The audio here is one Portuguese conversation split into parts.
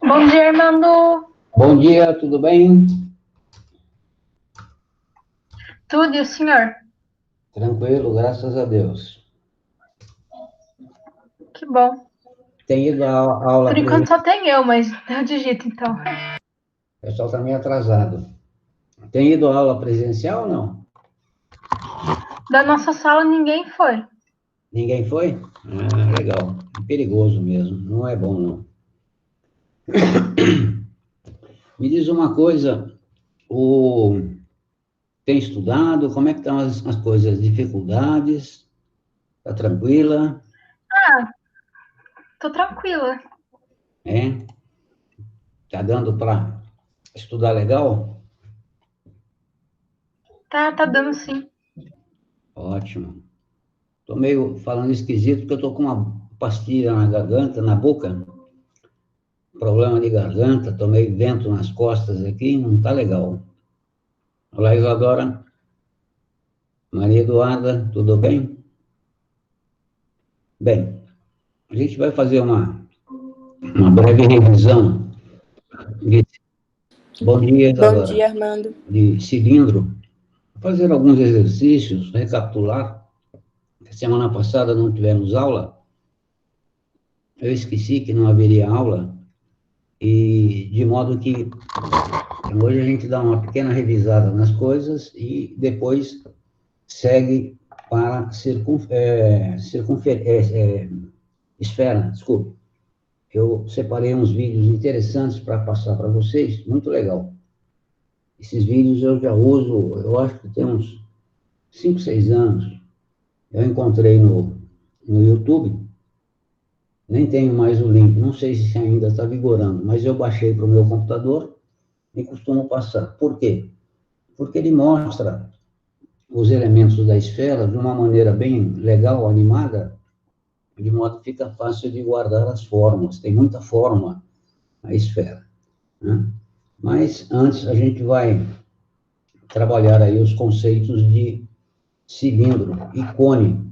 Bom dia, Armando. Bom dia, tudo bem? Tudo, e o senhor? Tranquilo, graças a Deus. Que bom. Tem ido à aula Por enquanto só tem eu, mas eu digito, então. O pessoal está meio atrasado. Tem ido à aula presencial ou não? Da nossa sala, ninguém foi. Ninguém foi? Ah, legal. É perigoso mesmo, não é bom, não. Me diz uma coisa, tem estudado? Como é que estão as coisas? As dificuldades? Está tranquila? Tô tranquila. É? Está dando para estudar legal? Tá dando sim. Ótimo. Estou meio falando esquisito porque eu estou com uma pastilha na garganta, na boca. Problema de garganta, tomei vento nas costas aqui, não está legal. Olá, Isadora. Maria Eduarda, tudo bem? Bem, a gente vai fazer uma breve revisão. Bom dia, Bom Isadora. dia, Armando. De cilindro. Fazer alguns exercícios, recapitular. Semana passada não tivemos aula. Eu esqueci que não haveria aula. E de modo que hoje a gente dá uma pequena revisada nas coisas e depois segue para esfera, desculpe. Eu separei uns vídeos interessantes para passar para vocês, muito legal. Esses vídeos eu já uso, eu acho que tem uns 5, 6 anos. Eu encontrei no YouTube, nem tenho mais o link, não sei se ainda está vigorando, mas eu baixei para o meu computador e costumo passar. Por quê? Porque ele mostra os elementos da esfera de uma maneira bem legal, animada, de modo que fica fácil de guardar as formas. Tem muita forma a esfera, né? Mas antes a gente vai trabalhar aí os conceitos de cilindro e cone,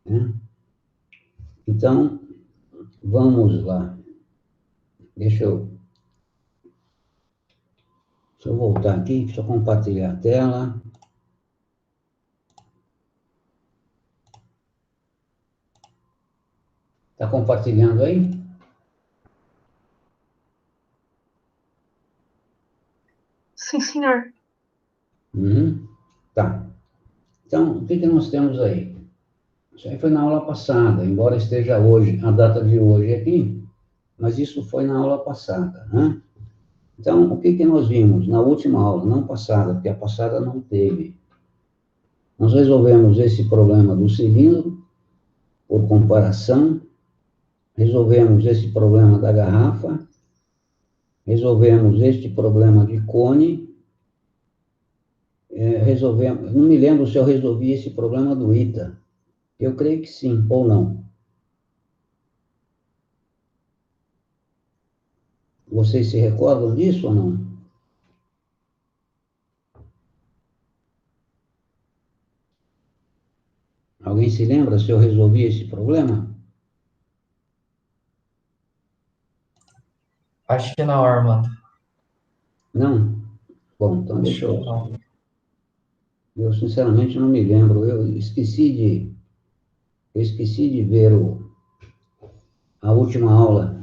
né? Então, vamos lá. Deixa eu voltar aqui, deixa eu compartilhar a tela. Está compartilhando aí? Sim, senhor. Tá. Então, o que nós temos aí? Isso aí foi na aula passada, embora esteja hoje, a data de hoje aqui, mas isso foi na aula passada, né? Então, o que nós vimos na última aula, não passada, porque a passada não teve. Nós resolvemos esse problema do cilindro, por comparação, resolvemos esse problema da garrafa, resolvemos este problema de cone, resolvemos, não me lembro se eu resolvi esse problema do ITA. Eu creio que sim, ou não. Vocês se recordam disso ou não? Alguém se lembra se eu resolvi esse problema? Acho que não, Armando. Não? Bom, então deixa eu... Não. Eu sinceramente não me lembro. Eu esqueci de ver a última aula.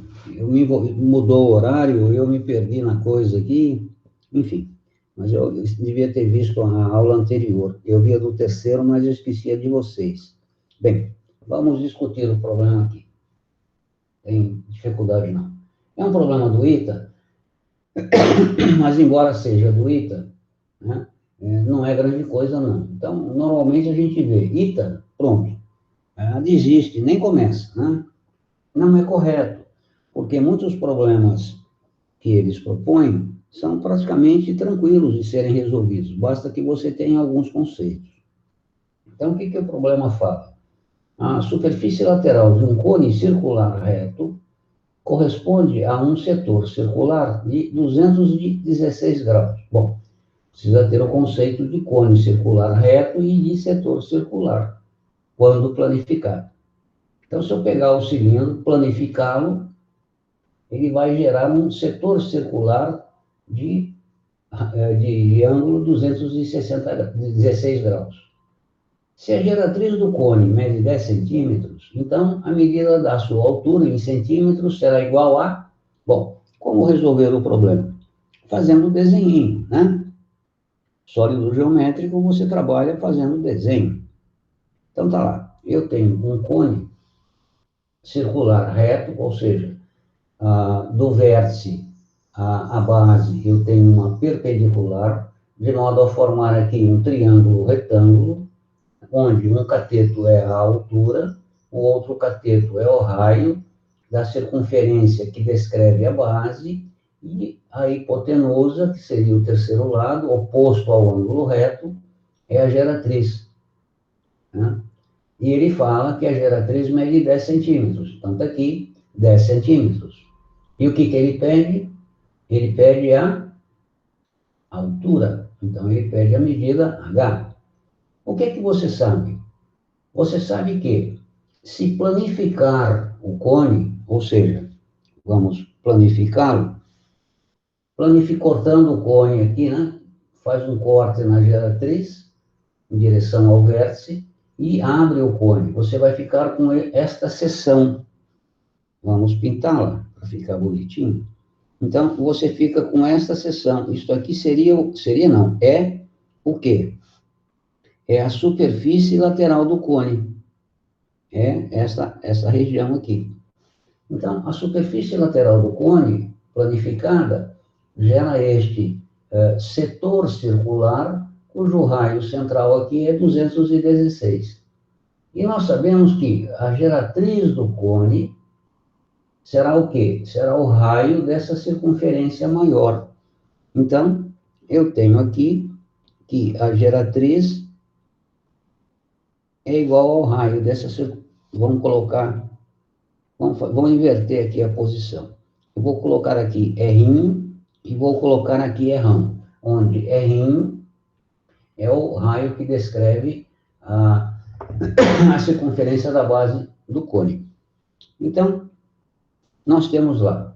Mudou o horário, eu me perdi na coisa aqui, enfim. Mas eu devia ter visto a aula anterior. Eu vi a do terceiro, mas eu esqueci a de vocês. Bem, vamos discutir o problema aqui. Tem dificuldade não. É um problema do ITA, mas embora seja do ITA, né, não é grande coisa não. Então, normalmente a gente vê ITA, pronto, desiste, nem começa, né? Não é correto, porque muitos problemas que eles propõem são praticamente tranquilos de serem resolvidos, basta que você tenha alguns conceitos. Então, o que o problema fala? A superfície lateral de um cone circular reto corresponde a um setor circular de 216 graus. Bom, precisa ter o conceito de cone circular reto e de setor circular, quando planificado. Então, se eu pegar o cilindro, planificá-lo, ele vai gerar um setor circular de ângulo 216 graus. Se a geratriz do cone mede 10 centímetros, então a medida da sua altura em centímetros será igual a... Bom, como resolver o problema? Fazendo o desenho, né? Sólido geométrico, você trabalha fazendo desenho. Então, tá lá. Eu tenho um cone circular reto, ou seja, do vértice à base, eu tenho uma perpendicular, de modo a formar aqui um triângulo retângulo, onde um cateto é a altura, o outro cateto é o raio da circunferência que descreve a base, e a hipotenusa, que seria o terceiro lado, oposto ao ângulo reto, é a geratriz. Né? E ele fala que a geratriz mede 10 centímetros. Então, está aqui, 10 centímetros. E o que ele pede? Ele pede a altura. Então, ele pede a medida H. O que você sabe? Você sabe que, se planificar o cone, ou seja, vamos planificá-lo, cortando o cone aqui, né? Faz um corte na geratriz, em direção ao vértice, e abre o cone. Você vai ficar com esta seção. Vamos pintá-la, para ficar bonitinho. Então, você fica com esta seção. Isso aqui é o quê? É a superfície lateral do cone. É essa região aqui. Então, a superfície lateral do cone, planificada, gera este setor circular, cujo raio central aqui é 216. E nós sabemos que a geratriz do cone será o quê? Será o raio dessa circunferência maior. Então, eu tenho aqui que a geratriz é igual ao raio dessa circunferência. Vamos inverter aqui a posição. Eu vou colocar aqui R1 e vou colocar aqui R1, onde R1 é o raio que descreve a circunferência da base do cone. Então, nós temos lá,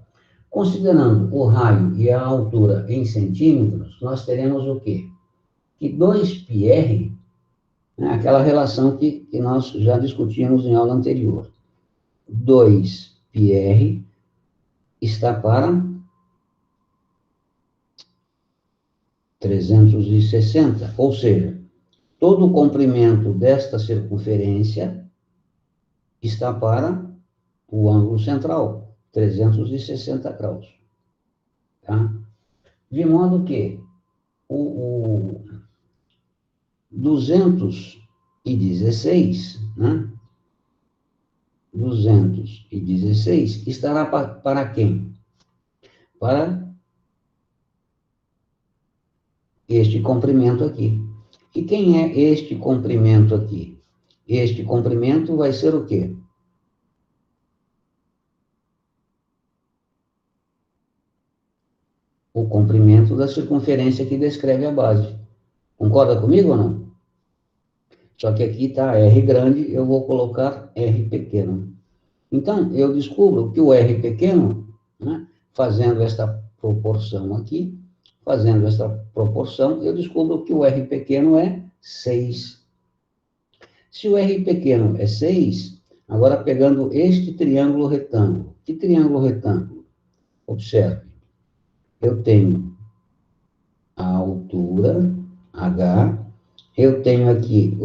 considerando o raio e a altura em centímetros, nós teremos o quê? Que 2πr, né, aquela relação que nós já discutimos em aula anterior, 2πr está para 360, ou seja, todo o comprimento desta circunferência está para o ângulo central, 360 graus. Tá? De modo que o 216, né? 216 estará para quem? Para este comprimento aqui. E quem é este comprimento aqui? Este comprimento vai ser o quê? O comprimento da circunferência que descreve a base. Concorda comigo ou não? Só que aqui está R grande, eu vou colocar R pequeno. Então, eu descubro que o R pequeno, né, fazendo esta proporção aqui, eu descubro que o R pequeno é 6. Se o R pequeno é 6, agora pegando este triângulo retângulo. Que triângulo retângulo? Observe. Eu tenho a altura, H, eu tenho aqui,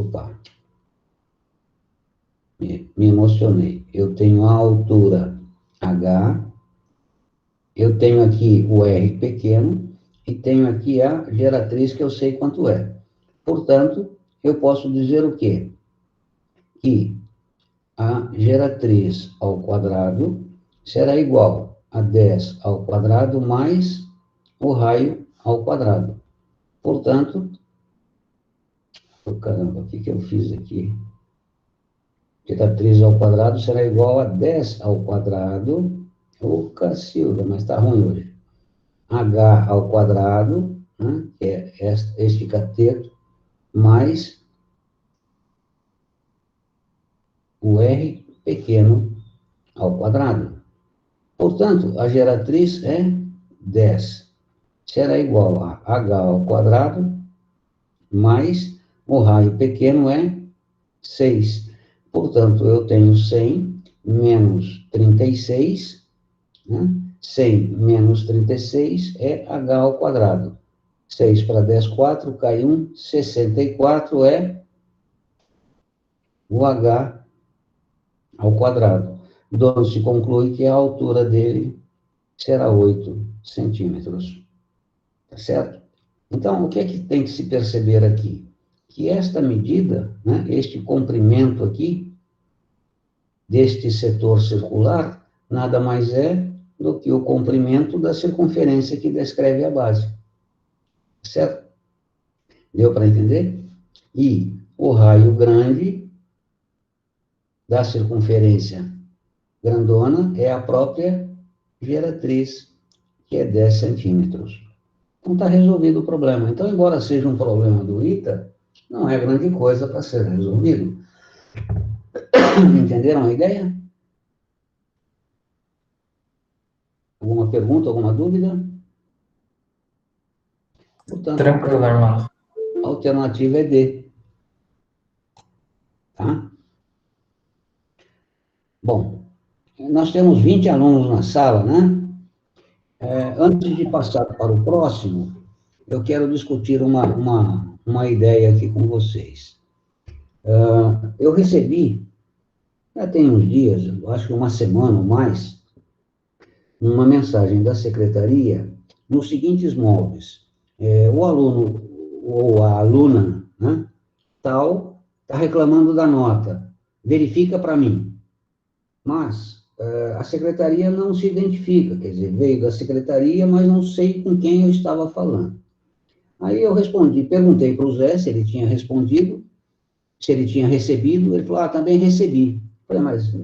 me emocionei. Eu tenho a altura H, eu tenho aqui o R pequeno, e tenho aqui a geratriz que eu sei quanto é. Portanto, eu posso dizer o quê? Que a geratriz ao quadrado será igual a 10 ao quadrado mais o raio ao quadrado. Portanto, caramba, o que eu fiz aqui? Teta 3 ao quadrado será igual a 10 ao quadrado. Ô, Cacilda, mas está ruim hoje. H ao quadrado, né, que é este cateto, mais o R pequeno ao quadrado. Portanto, a geratriz é 10. Será igual a H ao quadrado mais o raio pequeno é 6. Portanto, eu tenho 100 menos 36, né? 100 menos 36 é H ao quadrado. 6 para 10, 4, cai 1, 64 é o H ao quadrado. Então, se conclui que a altura dele será 8 centímetros. Tá certo? Então, o que é que tem que se perceber aqui? Que esta medida, né, este comprimento aqui, deste setor circular, nada mais é do que o comprimento da circunferência que descreve a base. Certo? Deu para entender? E o raio grande da circunferência grandona é a própria geratriz, que é 10 centímetros. Então, está resolvido o problema. Então, embora seja um problema do ITA, não é grande coisa para ser resolvido. Entenderam a ideia? Alguma pergunta, alguma dúvida? Portanto, Tranquilo, irmão. a alternativa é D. Tá? Bom, nós temos 20 alunos na sala, né? Antes de passar para o próximo, eu quero discutir uma ideia aqui com vocês. Eu recebi, já tem uns dias, acho que uma semana ou mais, uma mensagem da secretaria nos seguintes moldes. O aluno ou a aluna, né, tal, está reclamando da nota, verifica para mim. Mas a secretaria não se identifica, quer dizer, veio da secretaria, mas não sei com quem eu estava falando. Aí eu respondi, perguntei para o Zé se ele tinha respondido, se ele tinha recebido, ele falou, também recebi. Falei, mas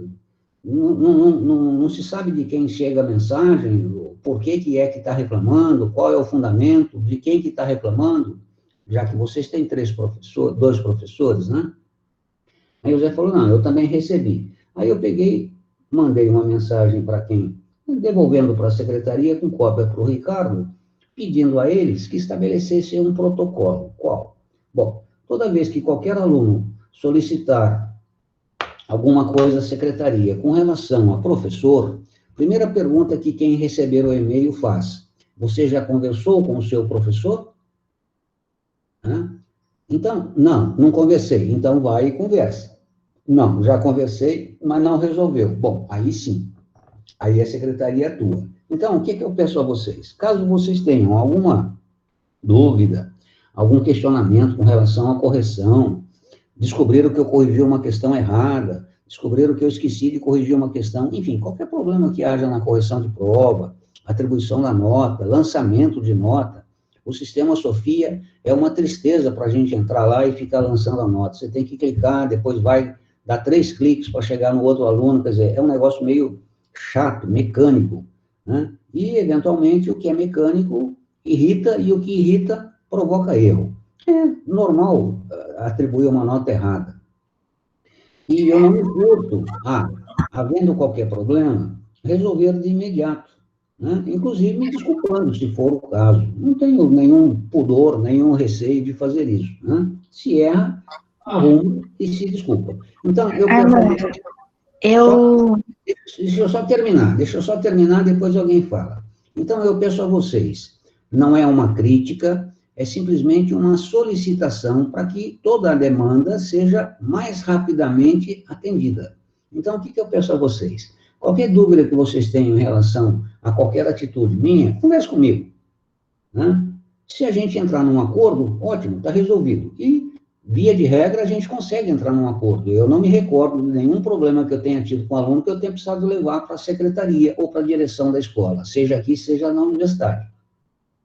não se sabe de quem chega a mensagem, por que é que está reclamando, qual é o fundamento, de quem que está reclamando, já que vocês têm dois professores, né? Aí o Zé falou, não, eu também recebi. Aí eu peguei, mandei uma mensagem para quem, devolvendo para a secretaria, com cópia para o Ricardo, pedindo a eles que estabelecessem um protocolo. Qual? Bom, toda vez que qualquer aluno solicitar alguma coisa à secretaria com relação a professor, primeira pergunta que quem receber o e-mail faz: você já conversou com o seu professor? Então, não conversei. Então, vai e conversa. Não, já conversei, mas não resolveu. Bom, aí sim. Aí a secretaria atua. Então, o que eu peço a vocês? Caso vocês tenham alguma dúvida, algum questionamento com relação à correção, descobriram que eu corrigi uma questão errada, descobriram que eu esqueci de corrigir uma questão, enfim, qualquer problema que haja na correção de prova, atribuição da nota, lançamento de nota, o sistema Sofia é uma tristeza para a gente entrar lá e ficar lançando a nota. Você tem que clicar, depois vai dar 3 cliques para chegar no outro aluno, quer dizer, é um negócio meio chato, mecânico, né? E, eventualmente, o que é mecânico irrita, e o que irrita provoca erro. É normal atribuir uma nota errada. E eu não me curto, havendo qualquer problema, resolver de imediato, né? Inclusive me desculpando, se for o caso. Não tenho nenhum pudor, nenhum receio de fazer isso, né? Se erra, arruma e se desculpa. Então, eu Deixa eu só terminar, depois alguém fala. Então, eu peço a vocês, não é uma crítica, é simplesmente uma solicitação para que toda a demanda seja mais rapidamente atendida. Então, o que eu peço a vocês? Qualquer dúvida que vocês tenham em relação a qualquer atitude minha, converse comigo, né? Se a gente entrar num acordo, ótimo, está resolvido. E, via de regra, a gente consegue entrar num acordo. Eu não me recordo de nenhum problema que eu tenha tido com o aluno que eu tenha precisado levar para a secretaria ou para a direção da escola, seja aqui, seja na universidade.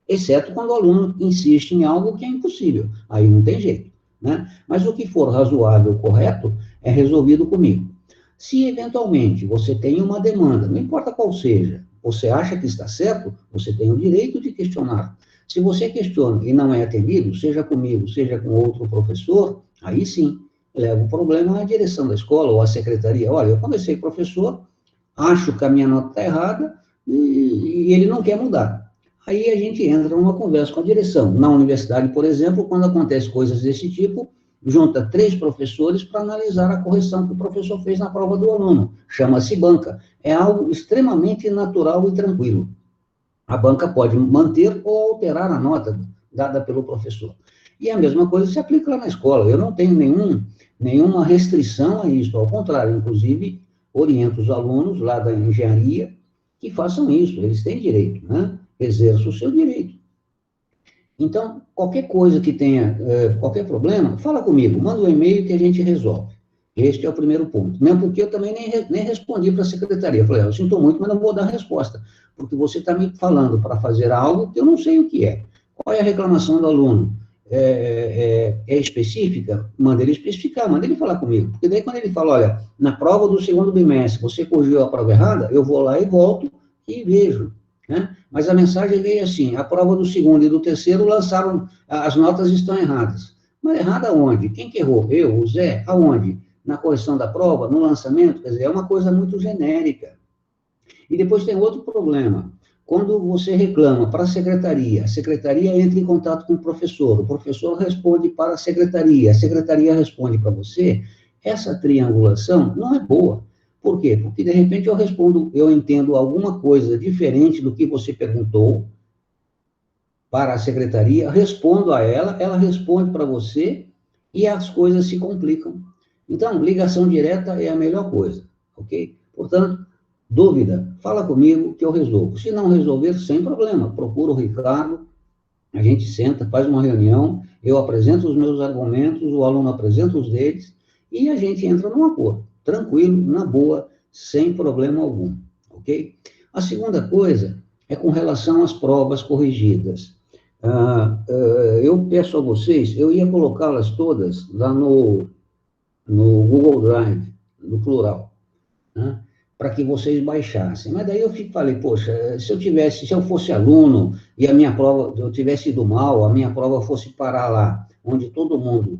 Exceto quando o aluno insiste em algo que é impossível. Aí não tem jeito. né? Mas o que for razoável, correto, é resolvido comigo. Se, eventualmente, você tem uma demanda, não importa qual seja, você acha que está certo, você tem o direito de questionar. Se você questiona e não é atendido, seja comigo, seja com outro professor, aí sim, leva o problema à direção da escola ou à secretaria. Olha, eu conversei com o professor, acho que a minha nota está errada e ele não quer mudar. Aí a gente entra numa conversa com a direção. Na universidade, por exemplo, quando acontecem coisas desse tipo, junta 3 professores para analisar a correção que o professor fez na prova do aluno. Chama-se banca. É algo extremamente natural e tranquilo. A banca pode manter ou alterar a nota dada pelo professor. E a mesma coisa se aplica lá na escola. Eu não tenho nenhuma restrição a isso. Ao contrário, inclusive, oriento os alunos lá da engenharia que façam isso. Eles têm direito, né? Exerçam o seu direito. Então, qualquer coisa que tenha, qualquer problema, fala comigo, manda um e-mail que a gente resolve. Este é o primeiro ponto. Mesmo porque eu também nem respondi para a secretaria. Eu falei, eu sinto muito, mas não vou dar resposta, porque você está me falando para fazer algo que eu não sei o que é. Qual é a reclamação do aluno? É específica? Manda ele especificar, manda ele falar comigo. Porque daí quando ele fala, olha, na prova do segundo bimestre, você corrigiu a prova errada, eu vou lá e volto e vejo. Né? Mas a mensagem veio assim, a prova do segundo e do terceiro lançaram, as notas estão erradas. Mas errada onde? Quem que errou? Eu, o Zé? Aonde? Na correção da prova, no lançamento? Quer dizer, é uma coisa muito genérica. E depois tem outro problema. Quando você reclama para a secretaria entra em contato com o professor responde para a secretaria responde para você, essa triangulação não é boa. Por quê? Porque, de repente, eu entendo alguma coisa diferente do que você perguntou para a secretaria, respondo a ela, ela responde para você e as coisas se complicam. Então, ligação direta é a melhor coisa, ok? Portanto, dúvida, fala comigo que eu resolvo. Se não resolver, sem problema, procura o Ricardo, a gente senta, faz uma reunião, eu apresento os meus argumentos, o aluno apresenta os deles, e a gente entra num acordo, tranquilo, na boa, sem problema algum, ok? A segunda coisa é com relação às provas corrigidas. Eu peço a vocês, eu ia colocá-las todas lá no Google Drive, no plural, né? Para que vocês baixassem. Mas daí eu falei, poxa, se eu fosse aluno e a minha prova, eu tivesse ido mal, a minha prova fosse parar lá, onde todo mundo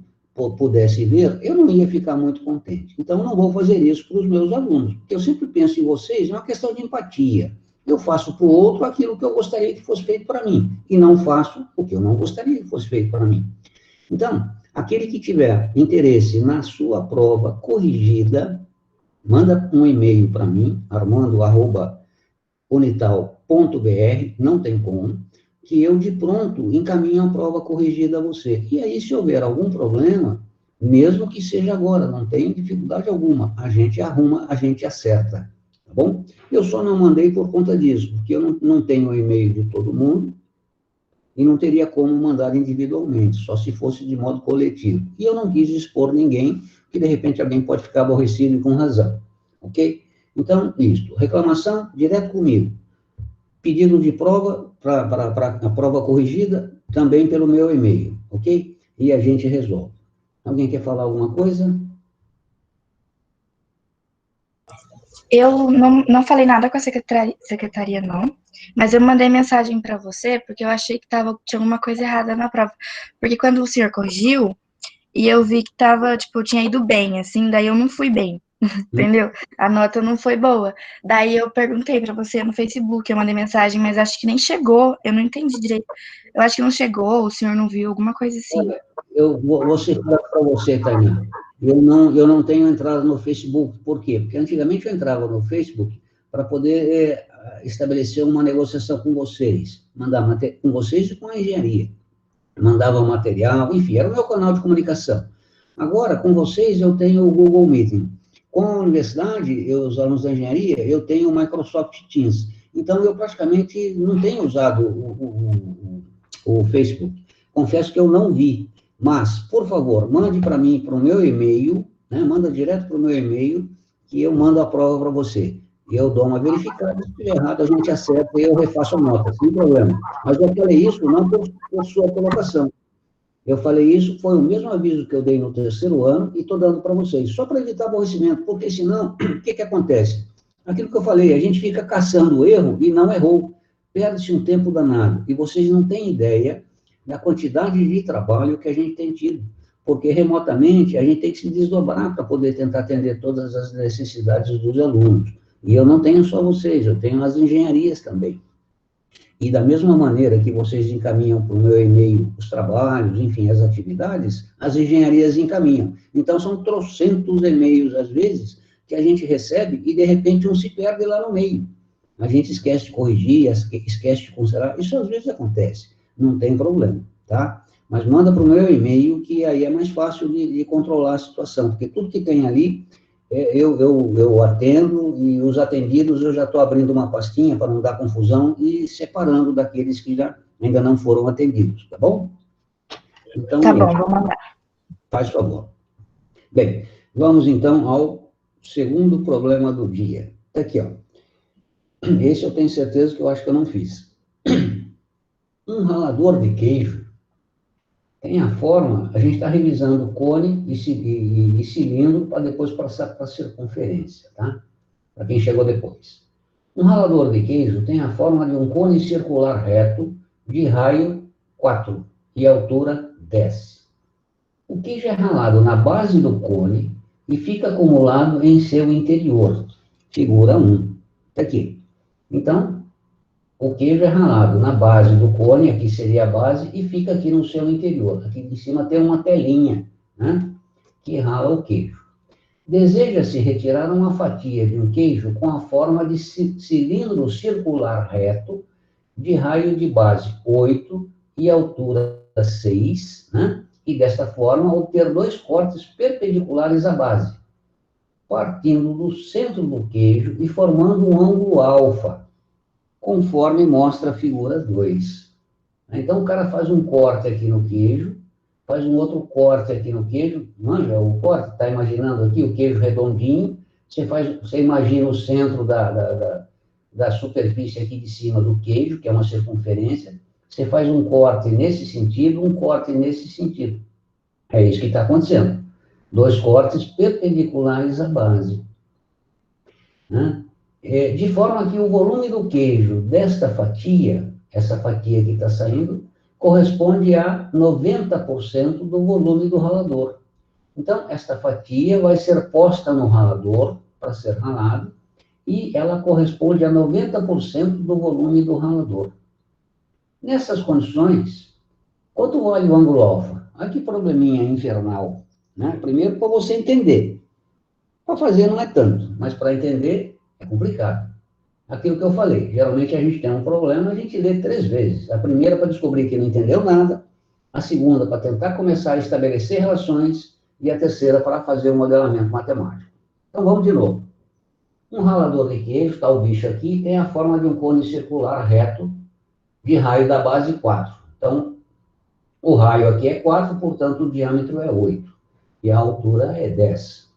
pudesse ver, eu não ia ficar muito contente. Então, eu não vou fazer isso para os meus alunos, porque eu sempre penso em vocês, é uma questão de empatia. Eu faço para o outro aquilo que eu gostaria que fosse feito para mim, e não faço o que eu não gostaria que fosse feito para mim. Então, aquele que tiver interesse na sua prova corrigida, manda um e-mail para mim, armando@unital.br, não tem como, que eu de pronto encaminho a prova corrigida a você. E aí, se houver algum problema, mesmo que seja agora, não tem dificuldade alguma, a gente arruma, a gente acerta, tá bom? Eu só não mandei por conta disso, porque eu não tenho o e-mail de todo mundo, e não teria como mandar individualmente, só se fosse de modo coletivo. E eu não quis expor ninguém, que de repente alguém pode ficar aborrecido e com razão, ok? Então, isto, reclamação, direto comigo. Pedido de prova, para a prova corrigida, também pelo meu e-mail, ok? E a gente resolve. Alguém quer falar alguma coisa? Eu não falei nada com a secretaria, não, mas eu mandei mensagem para você porque eu achei que tinha alguma coisa errada na prova. Porque quando o senhor corrigiu, e eu vi que tinha ido bem, assim, daí eu não fui bem, entendeu? A nota não foi boa. Daí eu perguntei para você no Facebook, eu mandei mensagem, mas acho que nem chegou, eu não entendi direito. Eu acho que não chegou, o senhor não viu, alguma coisa assim. Olha, eu vou ser claro para você, Tainá. Eu não tenho entrado no Facebook. Por quê? Porque antigamente eu entrava no Facebook para poder estabelecer uma negociação com vocês, com vocês e com a engenharia. Mandava material, enfim, era o meu canal de comunicação. Agora, com vocês, eu tenho o Google Meeting. Com a universidade, os alunos da engenharia, eu tenho o Microsoft Teams. Então, eu praticamente não tenho usado o Facebook. Confesso que eu não vi. Mas, por favor, mande para mim, para o meu e-mail, né? Manda direto para o meu e-mail, que eu mando a prova para você. E eu dou uma verificada, se estiver errado, a gente acerta e eu refaço a nota, sem problema. Mas eu falei isso não por sua colocação. Eu falei isso, foi o mesmo aviso que eu dei no terceiro ano e estou dando para vocês, só para evitar aborrecimento, porque senão, o que acontece? Aquilo que eu falei, a gente fica caçando o erro e não errou, perde-se um tempo danado, e vocês não têm ideia da quantidade de trabalho que a gente tem tido, porque remotamente a gente tem que se desdobrar para poder tentar atender todas as necessidades dos alunos, e eu não tenho só vocês, eu tenho as engenharias também. E da mesma maneira que vocês encaminham para o meu e-mail os trabalhos, enfim, as atividades, as engenharias encaminham. Então, são trocentos e-mails, às vezes, que a gente recebe e, de repente, um se perde lá no meio. A gente esquece de corrigir, esquece de considerar. Isso, às vezes, acontece. Não tem problema, tá? Mas manda para o meu e-mail, que aí é mais fácil de controlar a situação, porque tudo que tem ali eu atendo, e os atendidos eu já estou abrindo uma pastinha para não dar confusão e separando daqueles que ainda não foram atendidos, tá bom? Então, Tá bom, vou mandar. Faz favor. Bem, vamos então ao segundo problema do dia. Tá aqui, ó. Esse eu tenho certeza que eu acho que eu não fiz. Um ralador de queijo tem a forma, a gente está revisando cone e cilindro para depois passar para a circunferência, tá? Para quem chegou depois. Um ralador de queijo tem a forma de um cone circular reto de raio 4 e altura 10. O queijo é ralado na base do cone e fica acumulado em seu interior. Figura 1. Está aqui. Então, o queijo é ralado na base do cone, aqui seria a base, e fica aqui no seu interior. Aqui em cima tem uma telinha, né, que rala o queijo. Deseja-se retirar uma fatia de um queijo com a forma de cilindro circular reto, de raio de base 8 e altura 6, né, e desta forma obter dois cortes perpendiculares à base, partindo do centro do queijo e formando um ângulo alfa, conforme mostra a figura 2. Então, o cara faz um corte aqui no queijo, faz um outro corte aqui no queijo, manja o corte, está imaginando aqui o queijo redondinho, você imagina o centro da superfície aqui de cima do queijo, que é uma circunferência, você faz um corte nesse sentido, um corte nesse sentido. É isso que está acontecendo. Dois cortes perpendiculares à base, né? De forma que o volume do queijo desta fatia, essa fatia que está saindo, corresponde a 90% do volume do ralador. Então, esta fatia vai ser posta no ralador para ser ralado e ela corresponde a 90% do volume do ralador. Nessas condições, quanto vale o ângulo alfa? Aqui probleminha infernal, né? Primeiro, para você entender. Para fazer não é tanto, mas para entender é complicado. Aquilo que eu falei, geralmente a gente tem um problema, a gente lê 3 vezes. A primeira para descobrir que não entendeu nada, a segunda para tentar começar a estabelecer relações, e a terceira para fazer um modelamento matemático. Então vamos de novo. Um ralador de queijo, está o bicho aqui, tem a forma de um cone circular reto, de raio da base 4. Então, o raio aqui é 4, portanto o diâmetro é 8, e a altura é 10.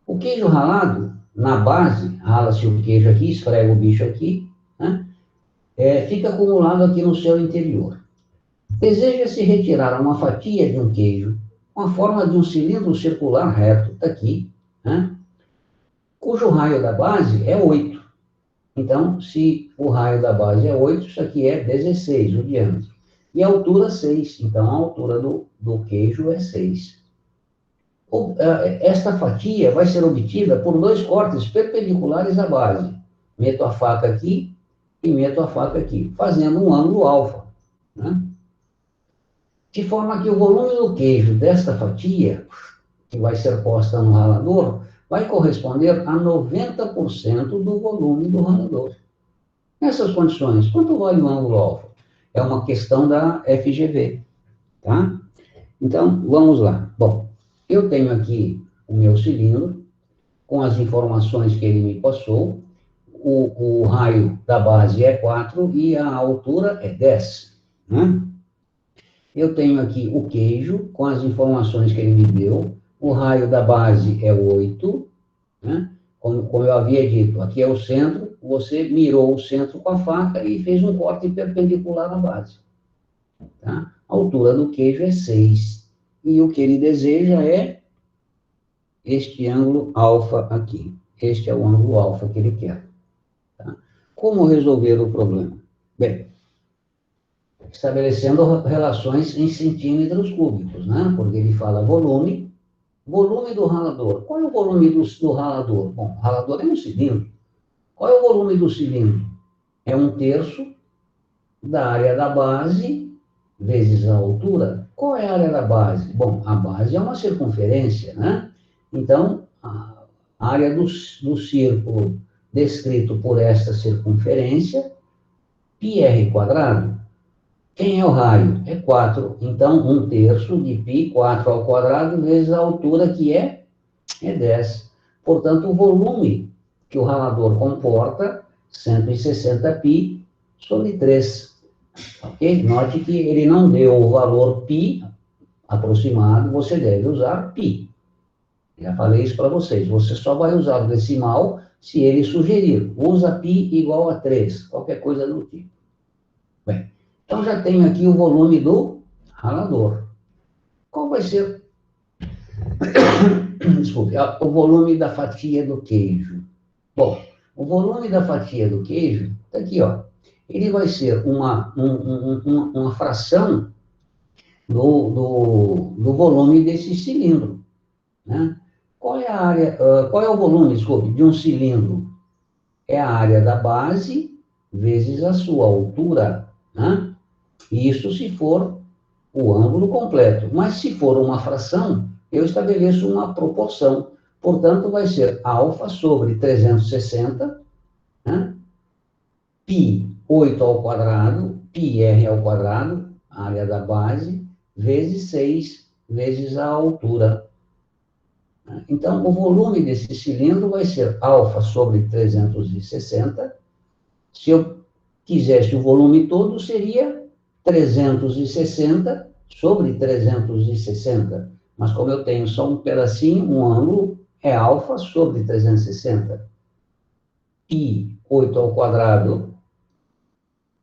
O queijo ralado, na base, rala-se o queijo aqui, esfrega o bicho aqui, né? Fica acumulado aqui no seu interior. Deseja-se retirar uma fatia de um queijo com a forma de um cilindro circular reto, está aqui, né? Cujo raio da base é 8. Então, se o raio da base é 8, isso aqui é 16, o diâmetro. E a altura 6, então a altura do queijo é 6. Esta fatia vai ser obtida por 2 cortes perpendiculares à base. Meto a faca aqui e meto a faca aqui, fazendo um ângulo alfa, né? De forma que o volume do queijo desta fatia, que vai ser posta no ralador, vai corresponder a 90% do volume do ralador. Nessas condições, quanto vale o ângulo alfa? É uma questão da FGV, tá? Então, vamos lá. Bom, eu tenho aqui o meu cilindro, com as informações que ele me passou, o raio da base é 4 e a altura é 10, né? Eu tenho aqui o queijo, com as informações que ele me deu, o raio da base é 8, né? Como eu havia dito, aqui é o centro, você mirou o centro com a faca e fez um corte perpendicular à base, tá? A altura do queijo é 6. E o que ele deseja é este ângulo alfa aqui. Este é o ângulo alfa que ele quer. Tá? Como resolver o problema? Bem, estabelecendo relações em centímetros cúbicos, né? Porque ele fala volume do ralador. Qual é o volume do ralador? Bom, o ralador é um cilindro. Qual é o volume do cilindro? É 1/3 da área da base vezes a altura. Qual é a área da base? Bom, a base é uma circunferência, né? Então, a área do círculo descrito por esta circunferência, πr². Quem é o raio? É 4. Então, 1/3 de π, 4 ao quadrado, vezes a altura, que é 10. Portanto, o volume que o ralador comporta, 160 π sobre 3. Ok? Note que ele não deu o valor π aproximado, você deve usar π. Já falei isso para vocês. Você só vai usar o decimal se ele sugerir. Usa π igual a 3, qualquer coisa do tipo. Bem, então já tenho aqui o volume do ralador. Qual vai ser desculpe, o volume da fatia do queijo? Bom, o volume da fatia do queijo está aqui, ó. Ele vai ser uma fração do volume desse cilindro, né? Qual é a área, qual é o volume, desculpe, de um cilindro? É a área da base vezes a sua altura, né? Isso se for o ângulo completo. Mas se for uma fração, eu estabeleço uma proporção. Portanto, vai ser alfa sobre 360, né? π 8 ao quadrado, πr ao quadrado, área da base, vezes 6, vezes a altura. Então, o volume desse cilindro vai ser alfa sobre 360. Se eu quisesse o volume todo, seria 360 sobre 360. Mas como eu tenho só um pedacinho, um ângulo, é alfa sobre 360. π 8 ao quadrado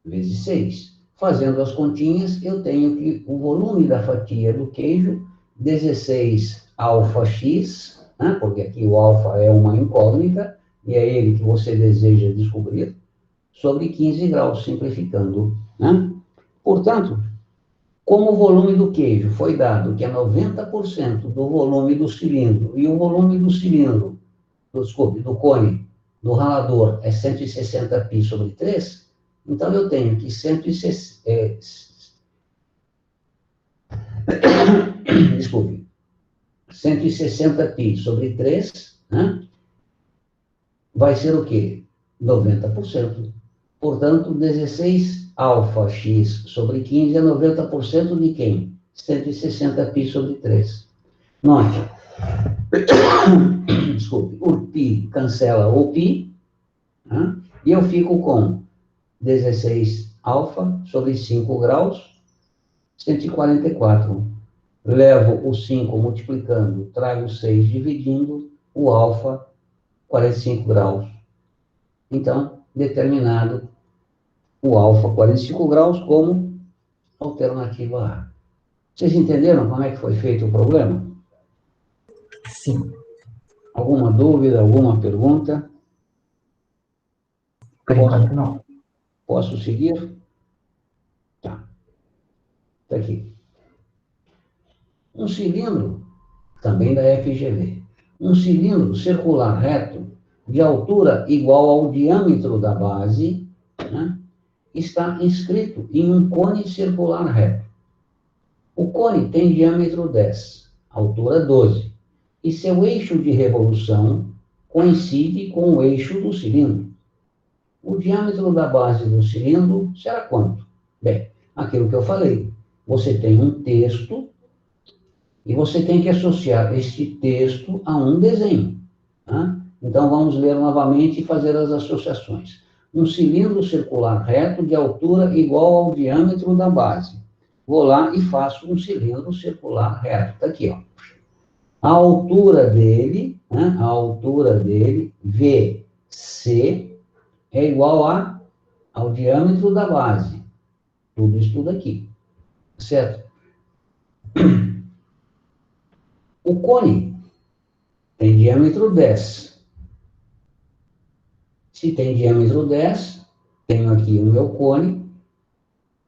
vezes 6. Fazendo as continhas, eu tenho que o volume da fatia do queijo, 16 alfa x, né? Porque aqui o alfa é uma incógnita, e é ele que você deseja descobrir, sobre 15 graus, simplificando, né? Portanto, como o volume do queijo foi dado, que é 90% do volume do cilindro, e o volume do cilindro, do cone, do ralador, é 160 π sobre 3, então eu tenho que 160 π sobre 3, né? Vai ser o quê? 90%. Portanto, 16 alfa x sobre 15 é 90% de quem? 160 π sobre 3. Note, desculpe, o π cancela o π, né? E eu fico com 16 alfa sobre 5 graus, 144. Levo o 5 multiplicando, trago 6 dividindo, o alfa, 45 graus. Então, determinado o alfa 45 graus como alternativa A. Vocês entenderam como é que foi feito o problema? Sim. Alguma dúvida, alguma pergunta? Por enquanto, não. Posso seguir? Tá. Está aqui. Um cilindro, também da FGV, um cilindro circular reto de altura igual ao diâmetro da base, né, está inscrito em um cone circular reto. O cone tem diâmetro 10, altura 12, e seu eixo de revolução coincide com o eixo do cilindro. O diâmetro da base do cilindro será quanto? Bem, aquilo que eu falei. Você tem um texto e você tem que associar este texto a um desenho. Tá? Então, vamos ler novamente e fazer as associações. Um cilindro circular reto de altura igual ao diâmetro da base. Vou lá e faço um cilindro circular reto. Está aqui, ó. A altura dele, né, VC, é igual ao diâmetro da base. Tudo isso aqui, certo? O cone tem diâmetro 10. Se tem diâmetro 10, tenho aqui o meu cone,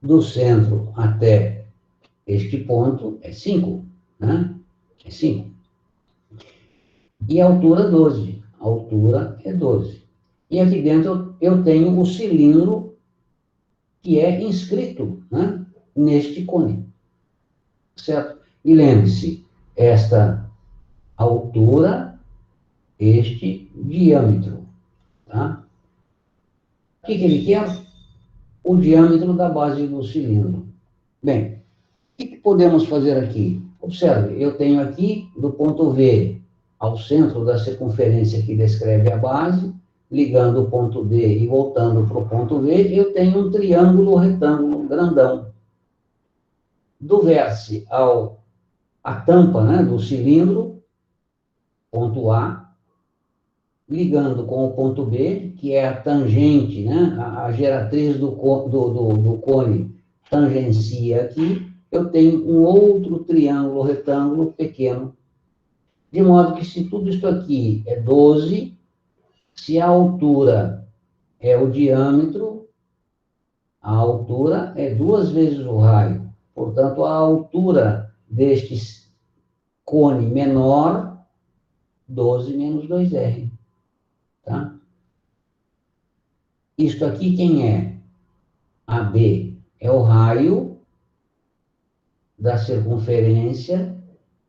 do centro até este ponto é 5, né? É 5. E a altura 12. A altura é 12. E aqui dentro eu tenho o cilindro que é inscrito, né, neste cone. Certo? E lembre-se, esta altura, este diâmetro. Tá? O que ele quer? O diâmetro da base do cilindro. Bem, o que podemos fazer aqui? Observe, eu tenho aqui do ponto V ao centro da circunferência que descreve a base, ligando o ponto D e voltando para o ponto V, eu tenho um triângulo retângulo grandão. Do vértice à tampa, né, do cilindro, ponto A, ligando com o ponto B, que é a tangente, né, a geratriz do cone tangencia aqui, eu tenho um outro triângulo retângulo pequeno. De modo que se tudo isso aqui é 12, se a altura é o diâmetro, a altura é 2 vezes o raio. Portanto, a altura deste cone menor, 12 menos 2R. Tá? Isto aqui quem é? AB é o raio da circunferência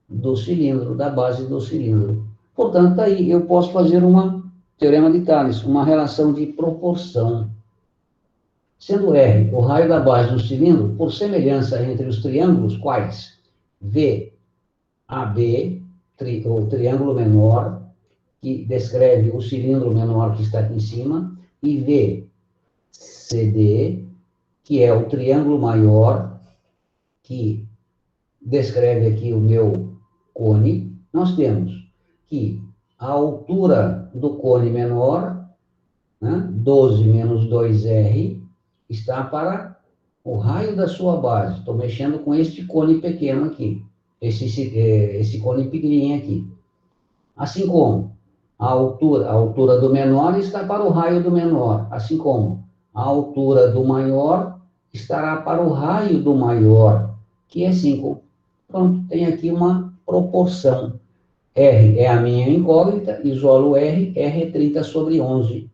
do cilindro, da base do cilindro. Portanto, aí eu posso fazer teorema de Thales, uma relação de proporção. Sendo R o raio da base do cilindro, por semelhança entre os triângulos, quais? VAB, o triângulo menor, que descreve o cilindro menor que está aqui em cima, e VCD, que é o triângulo maior, que descreve aqui o meu cone. Nós temos que a altura do cone menor, né, 12 menos 2R, está para o raio da sua base. Estou mexendo com este cone pequeno aqui, esse cone pequenininho aqui. Assim como a altura do menor está para o raio do menor, assim como a altura do maior estará para o raio do maior, que é 5. Pronto, tem aqui uma proporção. R é a minha incógnita, isolo R é 30 sobre 11.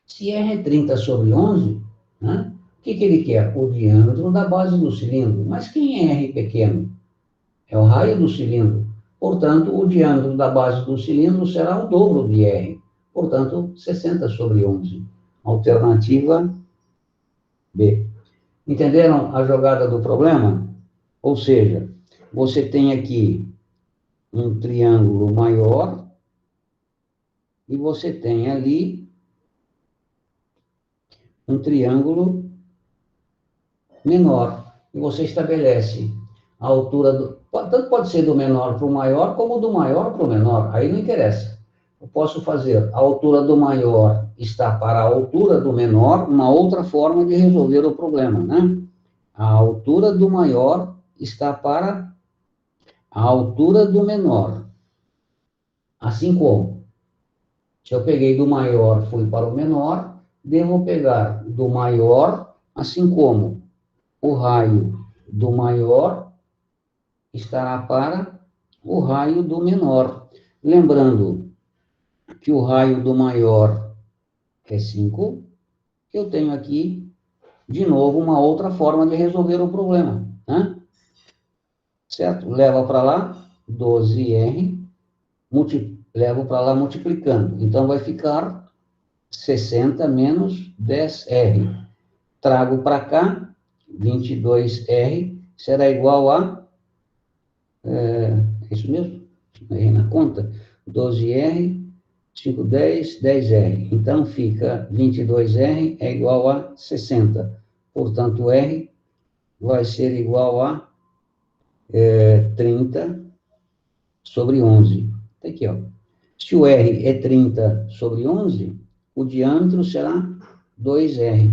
Se R é 30 sobre 11, né, o que ele quer? O diâmetro da base do cilindro. Mas quem é R pequeno? É o raio do cilindro. Portanto, o diâmetro da base do cilindro será o dobro de R. Portanto, 60 sobre 11. Alternativa B. Entenderam a jogada do problema? Ou seja, você tem aqui um triângulo maior e você tem ali um triângulo menor. E você estabelece a altura tanto pode ser do menor para o maior, como do maior para o menor. Aí não interessa. Eu posso fazer a altura do maior está para a altura do menor, uma outra forma de resolver o problema, né? A altura do maior está para a altura do menor. Assim como, se eu peguei do maior, fui para o menor, devo pegar do maior, assim como o raio do maior estará para o raio do menor. Lembrando que o raio do maior é 5, eu tenho aqui, de novo, uma outra forma de resolver o problema, né? Certo? Leva para lá, 12R, levo para lá multiplicando. Então, vai ficar 60 menos 10R. Trago para cá, 22R, será igual a... É isso mesmo? Errei na conta. 12R, 5, 10, 10R. Então, fica 22R é igual a 60. Portanto, R vai ser igual a 30 sobre 11. Tá aqui, ó. Se o R é 30 sobre 11, o diâmetro será 2R.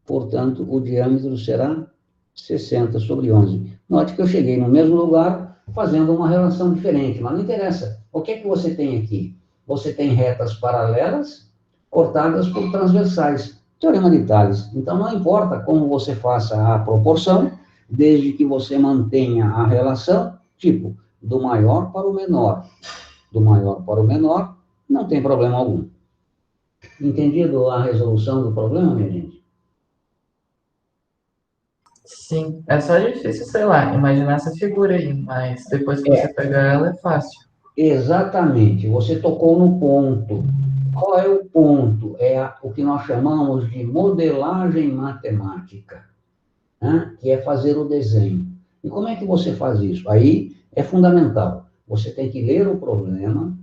Portanto, o diâmetro será 60 sobre 11. Note que eu cheguei no mesmo lugar fazendo uma relação diferente, mas não interessa. O que é que você tem aqui? Você tem retas paralelas cortadas por transversais. Teorema de Tales. Então, não importa como você faça a proporção, desde que você mantenha a relação, tipo, do maior para o menor. Do maior para o menor, não tem problema algum. Entendido a resolução do problema, minha gente? Sim, é só difícil, sei lá, imaginar essa figura aí, mas depois que você pegar ela é fácil. Exatamente, você tocou no ponto. Qual é o ponto? O que nós chamamos de modelagem matemática, né? Que é fazer o desenho. E como é que você faz isso? Aí é fundamental. Você tem que ler o problema,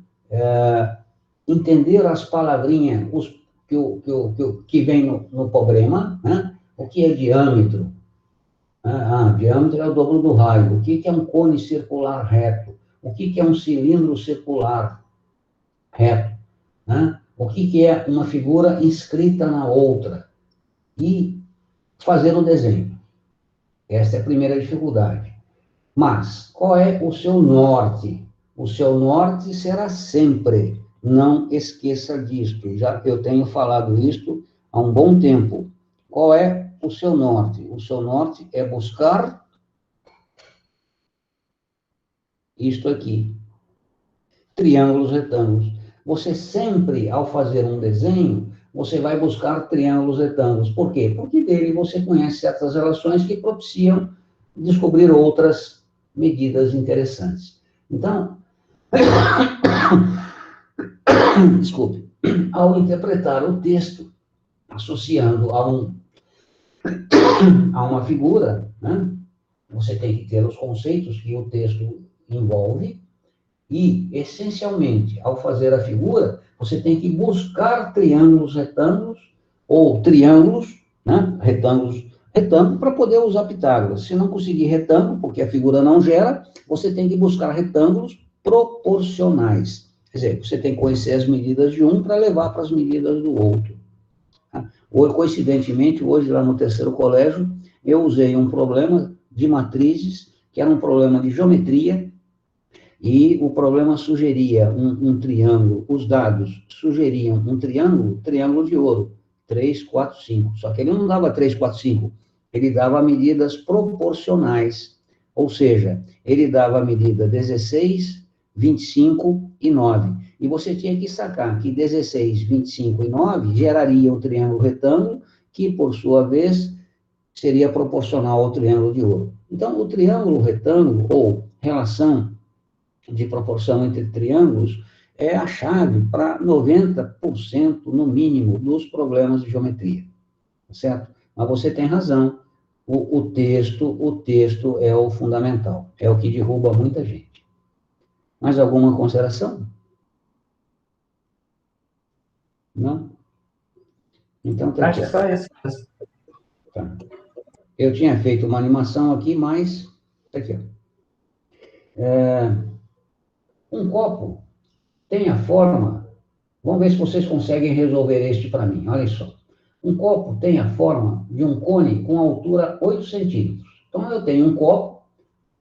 entender as palavrinhas que vem no problema, né? O que é diâmetro? Diâmetro é o dobro do raio. O que é um cone circular reto? O que é um cilindro circular reto? Né? O que é uma figura inscrita na outra? E fazer o desenho. Essa é a primeira dificuldade. Mas, qual é o seu norte? O seu norte será sempre. Não esqueça disto. Já eu tenho falado isto há um bom tempo. Qual é o seu norte? O seu norte é buscar isto aqui. Triângulos retângulos. Você sempre, ao fazer um desenho, você vai buscar triângulos retângulos. Por quê? Porque dele você conhece certas relações que propiciam descobrir outras medidas interessantes. Então, desculpe, ao interpretar o texto, associando a uma figura, né, você tem que ter os conceitos que o texto envolve e, essencialmente, ao fazer a figura, você tem que buscar triângulos retângulos ou triângulos, né, retângulo, para poder usar Pitágoras. Se não conseguir retângulo, porque a figura não gera, você tem que buscar retângulos proporcionais. Quer dizer, você tem que conhecer as medidas de um para levar para as medidas do outro. Ou, coincidentemente, hoje, lá no terceiro colégio, eu usei um problema de matrizes, que era um problema de geometria, e o problema sugeria um triângulo, os dados sugeriam um triângulo de ouro, 3, 4, 5. Só que ele não dava 3, 4, 5, ele dava medidas proporcionais, ou seja, ele dava a medida 16, 25 e 9. E você tinha que sacar que 16, 25 e 9 geraria um triângulo retângulo, que, por sua vez, seria proporcional ao triângulo de ouro. Então, o triângulo retângulo, ou relação de proporção entre triângulos, é a chave para 90%, no mínimo, dos problemas de geometria. Certo? Mas você tem razão. O texto é o fundamental. É o que derruba muita gente. Mais alguma consideração? Não? Então, tá aqui. Acho só isso mesmo. Tá. Eu tinha feito uma animação aqui, mas tá aqui, ó. Um copo tem a forma, vamos ver se vocês conseguem resolver este para mim, olha só. Um copo tem a forma de um cone com altura 8 centímetros. Então, eu tenho um copo,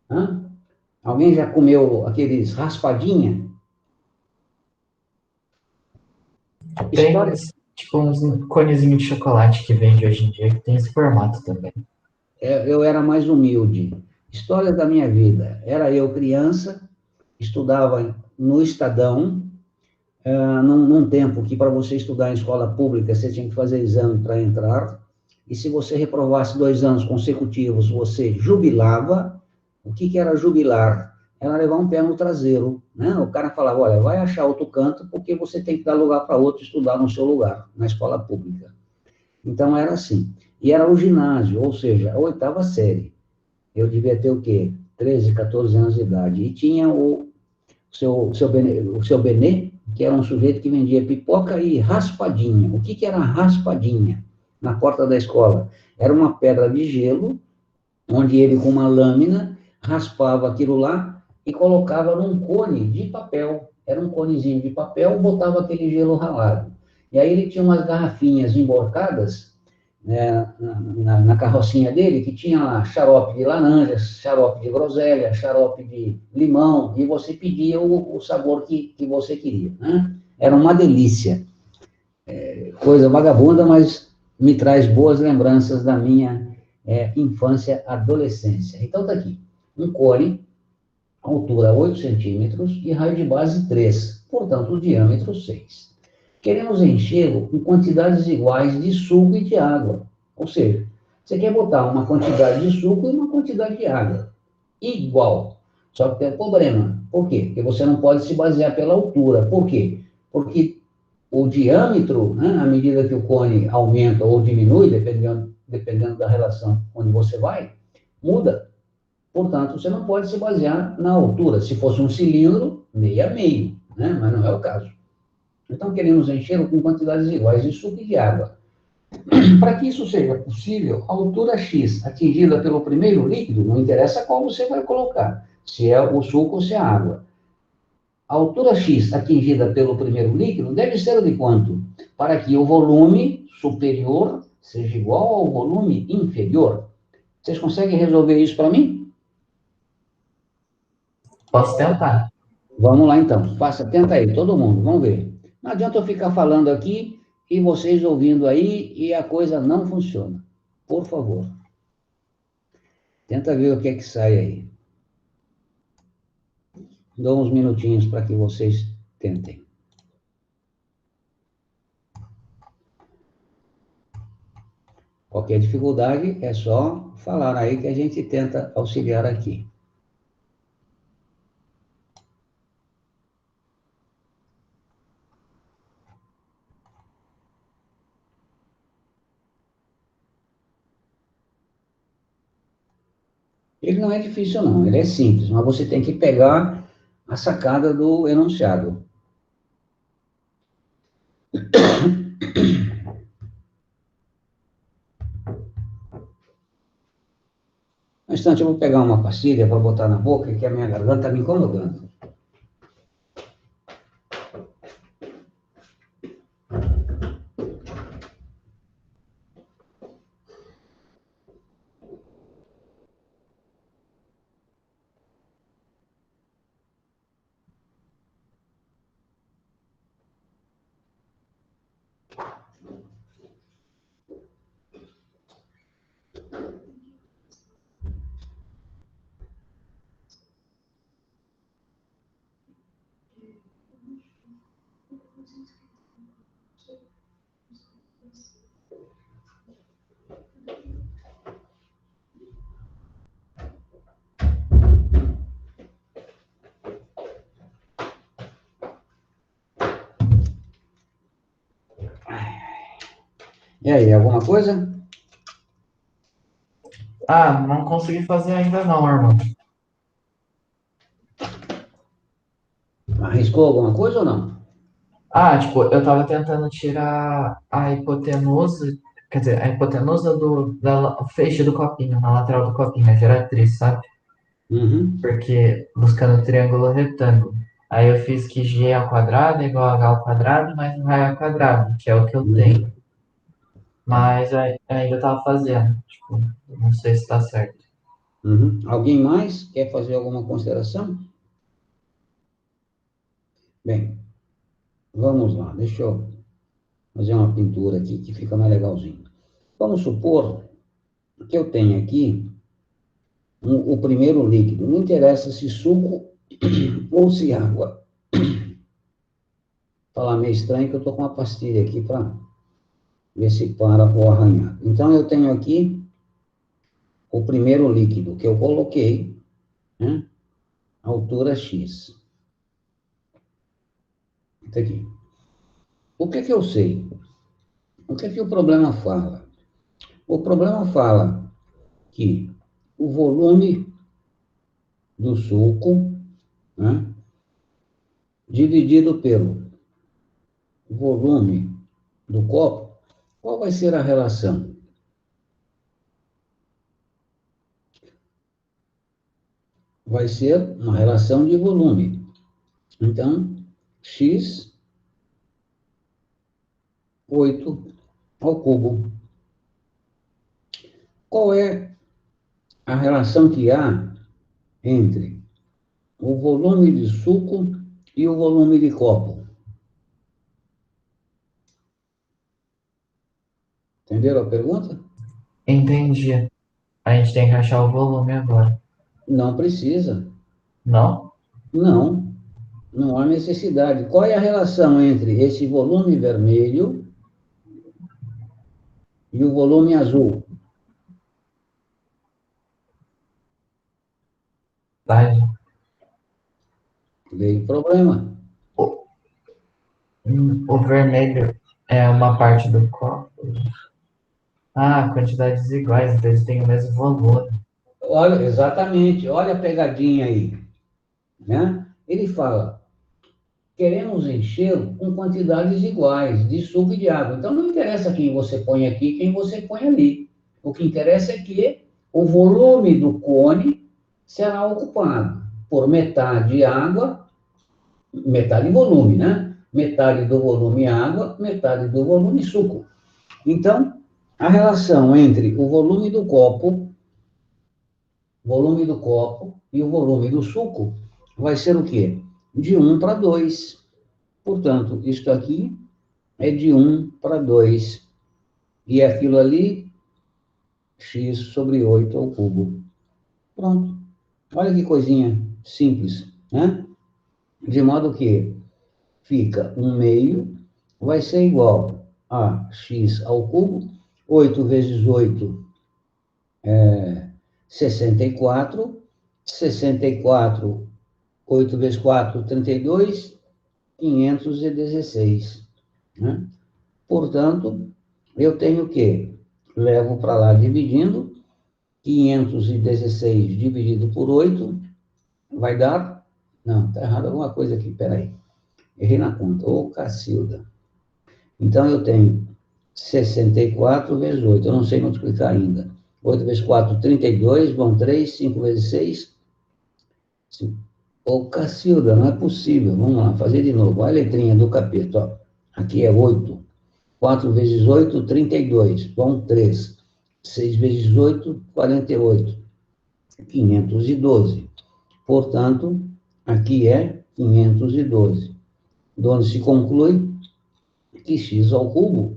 né? Alguém já comeu aqueles raspadinha? Tem tipo uns conezinhos de chocolate que vende hoje em dia, que tem esse formato também. Eu era mais humilde. História da minha vida. Era eu criança, estudava no Estadão, num tempo que para você estudar em escola pública, você tinha que fazer exame para entrar, e se você reprovasse 2 anos consecutivos, você jubilava. O que era jubilar? Era levar um pé no traseiro, né? O cara falava, olha, vai achar outro canto, porque você tem que dar lugar para outro estudar no seu lugar, na escola pública. Então, era assim. E era o ginásio, ou seja, a 8ª série. Eu devia ter o quê? 13, 14 anos de idade. E tinha o seu Benê, que era um sujeito que vendia pipoca e raspadinha. O que era raspadinha na porta da escola? Era uma pedra de gelo, onde ele, com uma lâmina, raspava aquilo lá e colocava num cone de papel. Era um conezinho de papel, botava aquele gelo ralado. E aí ele tinha umas garrafinhas emborcadas, né, na carrocinha dele, que tinha lá xarope de laranja, xarope de groselha, xarope de limão, e você pedia o sabor que você queria, né? Era uma delícia. Coisa vagabunda, mas me traz boas lembranças da minha infância, adolescência. Então, tá aqui. Um cone, altura 8 centímetros e raio de base 3, portanto, o diâmetro 6. Queremos enchê-lo com quantidades iguais de suco e de água. Ou seja, você quer botar uma quantidade de suco e uma quantidade de água. Igual. Só que tem um problema. Por quê? Porque você não pode se basear pela altura. Por quê? Porque o diâmetro, né, à medida que o cone aumenta ou diminui, dependendo da relação onde você vai, muda. Portanto, você não pode se basear na altura. Se fosse um cilindro, meio a meio, né? Mas não é o caso. Então, queremos encher com quantidades iguais de suco e de água. Para que isso seja possível, a altura X atingida pelo primeiro líquido, não interessa qual você vai colocar, se é o suco ou se é a água. A altura X atingida pelo primeiro líquido deve ser de quanto? Para que o volume superior seja igual ao volume inferior. Vocês conseguem resolver isso para mim? Posso tentar. Vamos lá, então. Tenta aí, todo mundo, vamos ver. Não adianta eu ficar falando aqui e vocês ouvindo aí e a coisa não funciona. Por favor. Tenta ver o que é que sai aí. Dou uns minutinhos para que vocês tentem. Qualquer dificuldade é só falar aí que a gente tenta auxiliar aqui. Ele não é difícil, não. Ele é simples, mas você tem que pegar a sacada do enunciado. Um instante, eu vou pegar uma pastilha para botar na boca, que a minha garganta está me incomodando. E aí, alguma coisa? Ah, não consegui fazer ainda não, irmão. Arriscou alguma coisa ou não? Ah, tipo, eu tava tentando tirar a hipotenusa, quer dizer, a hipotenusa do feixe do copinho, na lateral do copinho, a geratriz, sabe? Uhum. Porque buscando triângulo retângulo. Aí eu fiz que g ao quadrado é igual a h ao quadrado mais um raio ao quadrado, que é o que eu tenho. Uhum. Mas ainda tava fazendo, tipo, não sei se tá certo. Uhum. Alguém mais quer fazer alguma consideração? Bem, vamos lá. Deixa eu fazer uma pintura aqui que fica mais legalzinho. Vamos supor que eu tenho aqui o primeiro líquido. Não interessa se suco ou se água. Falar meio estranho que eu estou com uma pastilha aqui para ver se para o arranhar. Então, eu tenho aqui o primeiro líquido que eu coloquei, né? Altura X. Tá aqui. O que que eu sei? O que que o problema fala? O problema fala que o volume do suco, né, dividido pelo volume do copo, qual vai ser a relação? Vai ser uma relação de volume. Então, x 8 ao cubo. qual é a relação que há entre o volume de suco e o volume de copo? Entenderam a pergunta? Entendi. A gente tem que achar o volume agora. Não precisa. Não? Não, não há necessidade. Qual é a relação entre esse volume vermelho e o volume azul? Tá. Veio o problema. O vermelho é uma parte do copo. Ah, quantidades iguais, então eles têm o mesmo volume. Olha, exatamente, olha a pegadinha aí, né? Ele fala, queremos encher com quantidades iguais de suco e de água. Então, não interessa quem você põe aqui e quem você põe ali. O que interessa é que o volume do cone será ocupado por metade água, metade volume, né? Metade do volume água, metade do volume suco. Então, a relação entre o volume do copo e o volume do suco vai ser o quê? De 1 para 2. Portanto, isto aqui é de 1 para 2. E aquilo ali, x sobre 8 ao cubo. Pronto. Olha que coisinha simples, né? De modo que fica 1 meio vai ser igual a x ao cubo. 8 vezes 8 é 64. 64, 8 vezes 4, 32, 516. Né? Portanto, eu tenho que levo para lá dividindo, 516 dividido por 8, vai dar... Não, está errado alguma coisa aqui, peraí. Errei na conta. Ô, Cacilda. Então, eu tenho 64 vezes 8, eu não sei multiplicar ainda. 8 vezes 4, 32, vão 3, 5 vezes 6. Ô, Cacilda, não é possível. Vamos lá, fazer de novo. Olha a letrinha do capeta, ó. Aqui é 8. 4 vezes 8, 32. Vão 3. 6 vezes 8, 48. 512. Portanto, aqui é 512. De onde se conclui que x ao cubo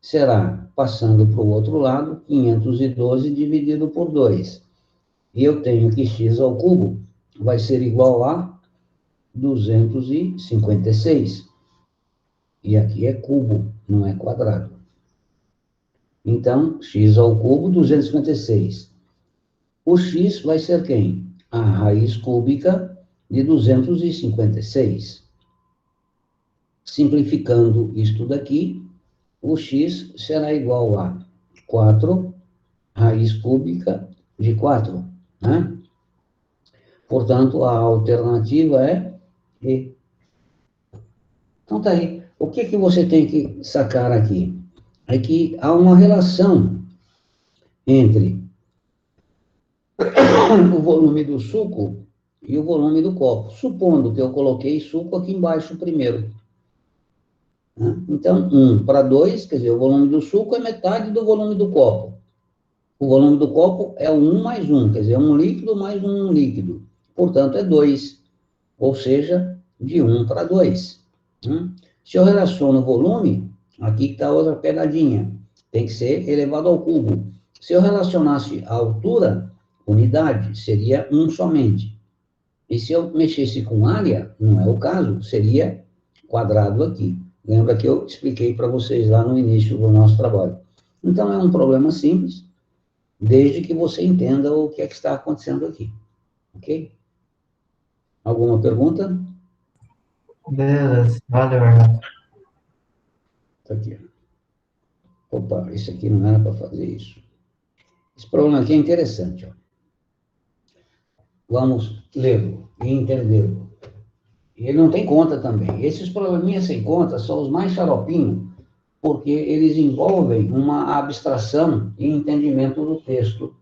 será, passando para o outro lado, 512 dividido por 2. E eu tenho que x ao cubo vai ser igual a 256. E aqui é cubo, não é quadrado. Então, x ao cubo, 256. O x vai ser quem? A raiz cúbica de 256. Simplificando isto daqui, o x será igual a 4 raiz cúbica de 4, né? Portanto, a alternativa é E. Então, tá aí. O que que você tem que sacar aqui? É que há uma relação entre o volume do suco e o volume do copo, supondo que eu coloquei suco aqui embaixo primeiro. Né? Então, 1 para 2, quer dizer, o volume do suco é metade do volume do copo. O volume do copo é 1 mais 1, quer dizer, um líquido mais um líquido. Portanto, é 2, ou seja, de 1 para 2. Se eu relaciono o volume, aqui está outra pegadinha, tem que ser elevado ao cubo. Se eu relacionasse a altura, unidade, seria 1 somente. E se eu mexesse com área, não é o caso, seria quadrado aqui. Lembra que eu expliquei para vocês lá no início do nosso trabalho. Então, é um problema simples, desde que você entenda o que é que está acontecendo aqui. Ok? Alguma pergunta? Beleza, valeu, Arnaldo. Tá aqui. Opa, isso aqui não era para fazer isso. Esse problema aqui é interessante. Ó. Vamos lê-lo e entendê-lo. E ele não tem conta também. Esses probleminhas sem conta são os mais xaropinhos, porque eles envolvem uma abstração e entendimento do texto.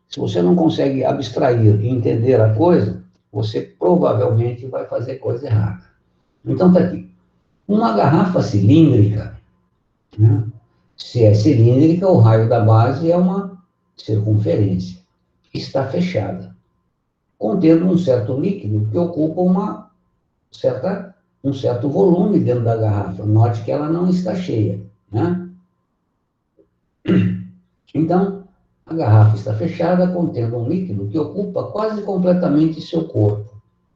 Se você não consegue abstrair e entender a coisa, você provavelmente vai fazer coisa errada. Então, está aqui. Uma garrafa cilíndrica, né? Se é cilíndrica, o raio da base é uma circunferência, está fechada, contendo um certo líquido que ocupa um certo volume dentro da garrafa. Note que ela não está cheia, né? Então, a garrafa está fechada, contendo um líquido que ocupa quase completamente seu corpo.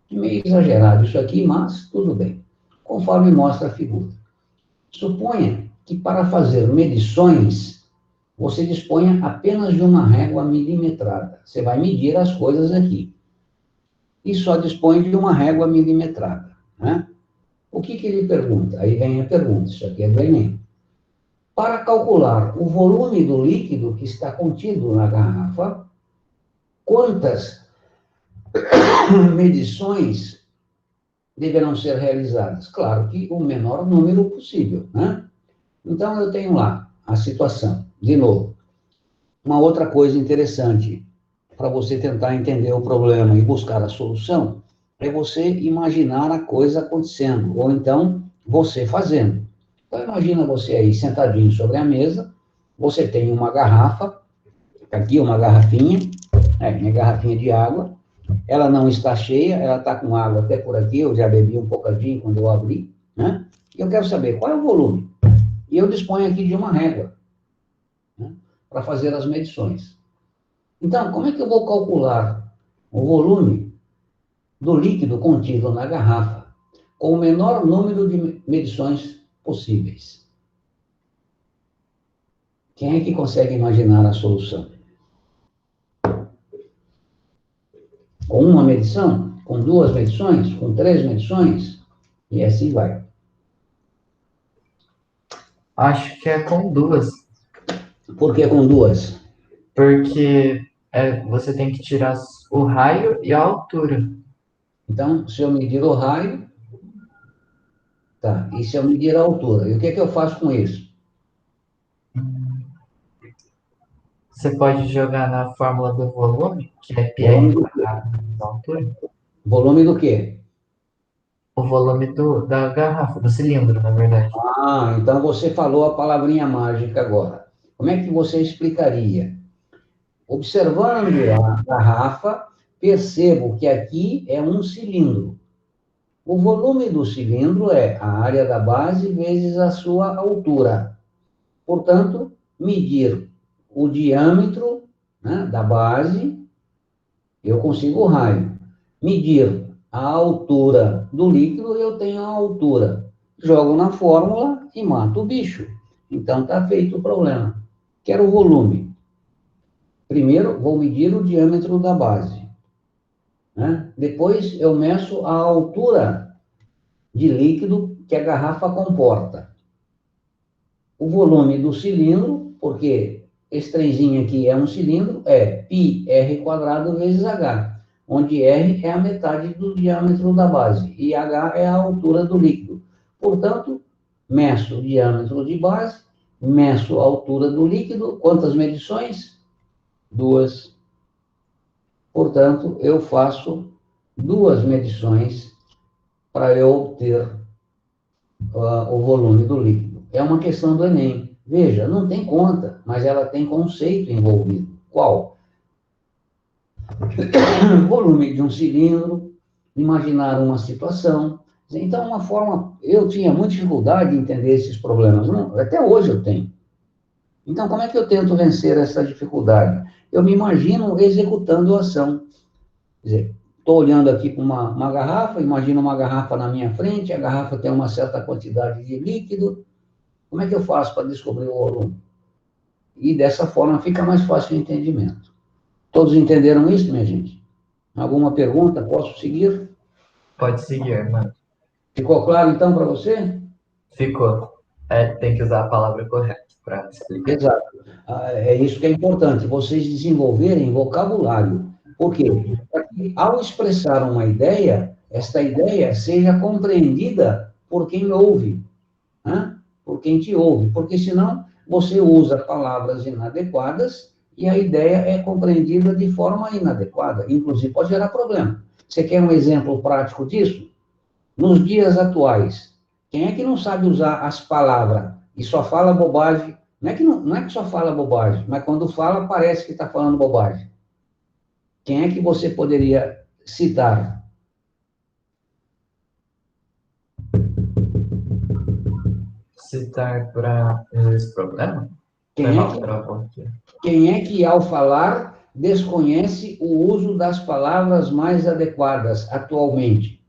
Meio exagerado isso aqui, mas tudo bem, conforme mostra a figura. Suponha que para fazer medições, você disponha apenas de uma régua milimetrada. Você vai medir as coisas aqui. E só dispõe de uma régua milimetrada, né? O que ele pergunta? Aí vem a pergunta, isso aqui é do Enem. Para calcular o volume do líquido que está contido na garrafa, quantas medições deverão ser realizadas? Claro que o menor número possível, né? Então, eu tenho lá a situação. De novo, uma outra coisa interessante para você tentar entender o problema e buscar a solução é você imaginar a coisa acontecendo, ou então você fazendo. Então, imagina você aí sentadinho sobre a mesa, você tem uma garrafa, aqui uma garrafinha, minha garrafinha de água, ela não está cheia, ela está com água até por aqui, eu já bebi um bocadinho quando eu abri, né? E eu quero saber qual é o volume. E eu disponho aqui de uma régua, né, para fazer as medições. Então, como é que eu vou calcular o volume do líquido contido na garrafa com o menor número de medições possíveis? Quem é que consegue imaginar a solução? Com uma medição? Com duas medições? Com três medições? E assim vai. Acho que é com duas. Por que com duas? Porque você tem que tirar o raio e a altura. Então, se eu medir o raio, tá, e se eu medir a altura? E o que é que eu faço com isso? Você pode jogar na fórmula do volume, que é Volume PR do, quadrado vezes a altura. volume do quê? O volume da garrafa, do cilindro, na verdade. Ah, então você falou a palavrinha mágica agora. Como é que você explicaria? Observando a garrafa, percebo que aqui é um cilindro. O volume do cilindro é a área da base vezes a sua altura. Portanto, medir o diâmetro, né, da base, eu consigo o raio. Medir a altura do líquido, eu tenho a altura. Jogo na fórmula e mato o bicho. Então, está feito o problema. Quero o volume. Primeiro, vou medir o diâmetro da base, né? Depois, eu meço a altura de líquido que a garrafa comporta. O volume do cilindro, porque esse trenzinho aqui é um cilindro, é πr² vezes h, onde r é a metade do diâmetro da base e h é a altura do líquido. Portanto, meço o diâmetro de base, meço a altura do líquido. Quantas medições? Duas. Portanto, eu faço duas medições para eu obter o volume do líquido. É uma questão do Enem. Veja, não tem conta, mas ela tem conceito envolvido. Qual? Volume de um cilindro, imaginar uma situação. Então, uma forma... Eu tinha muita dificuldade em entender esses problemas. Não, até hoje eu tenho. Então, como é que eu tento vencer essa dificuldade? Eu me imagino executando a ação. Quer dizer, estou olhando aqui para uma garrafa, imagino uma garrafa na minha frente, a garrafa tem uma certa quantidade de líquido. Como é que eu faço para descobrir o volume? E dessa forma fica mais fácil o entendimento. Todos entenderam isso, minha gente? Alguma pergunta? Posso seguir? Pode seguir, mano. Ficou claro, então, para você? Ficou. Tem que usar a palavra correta para explicar. Exato. É isso que é importante, vocês desenvolverem vocabulário. Por quê? Para que, ao expressar uma ideia, esta ideia seja compreendida por quem ouve, né? Por quem te ouve, porque senão você usa palavras inadequadas e a ideia é compreendida de forma inadequada, inclusive pode gerar problema. Você quer um exemplo prático disso? Nos dias atuais, quem é que não sabe usar as palavras e só fala bobagem não é que só fala bobagem, mas quando fala parece que está falando bobagem. Quem é que você poderia citar? Citar para resolver esse problema? Quem é que, ao falar, desconhece o uso das palavras mais adequadas atualmente?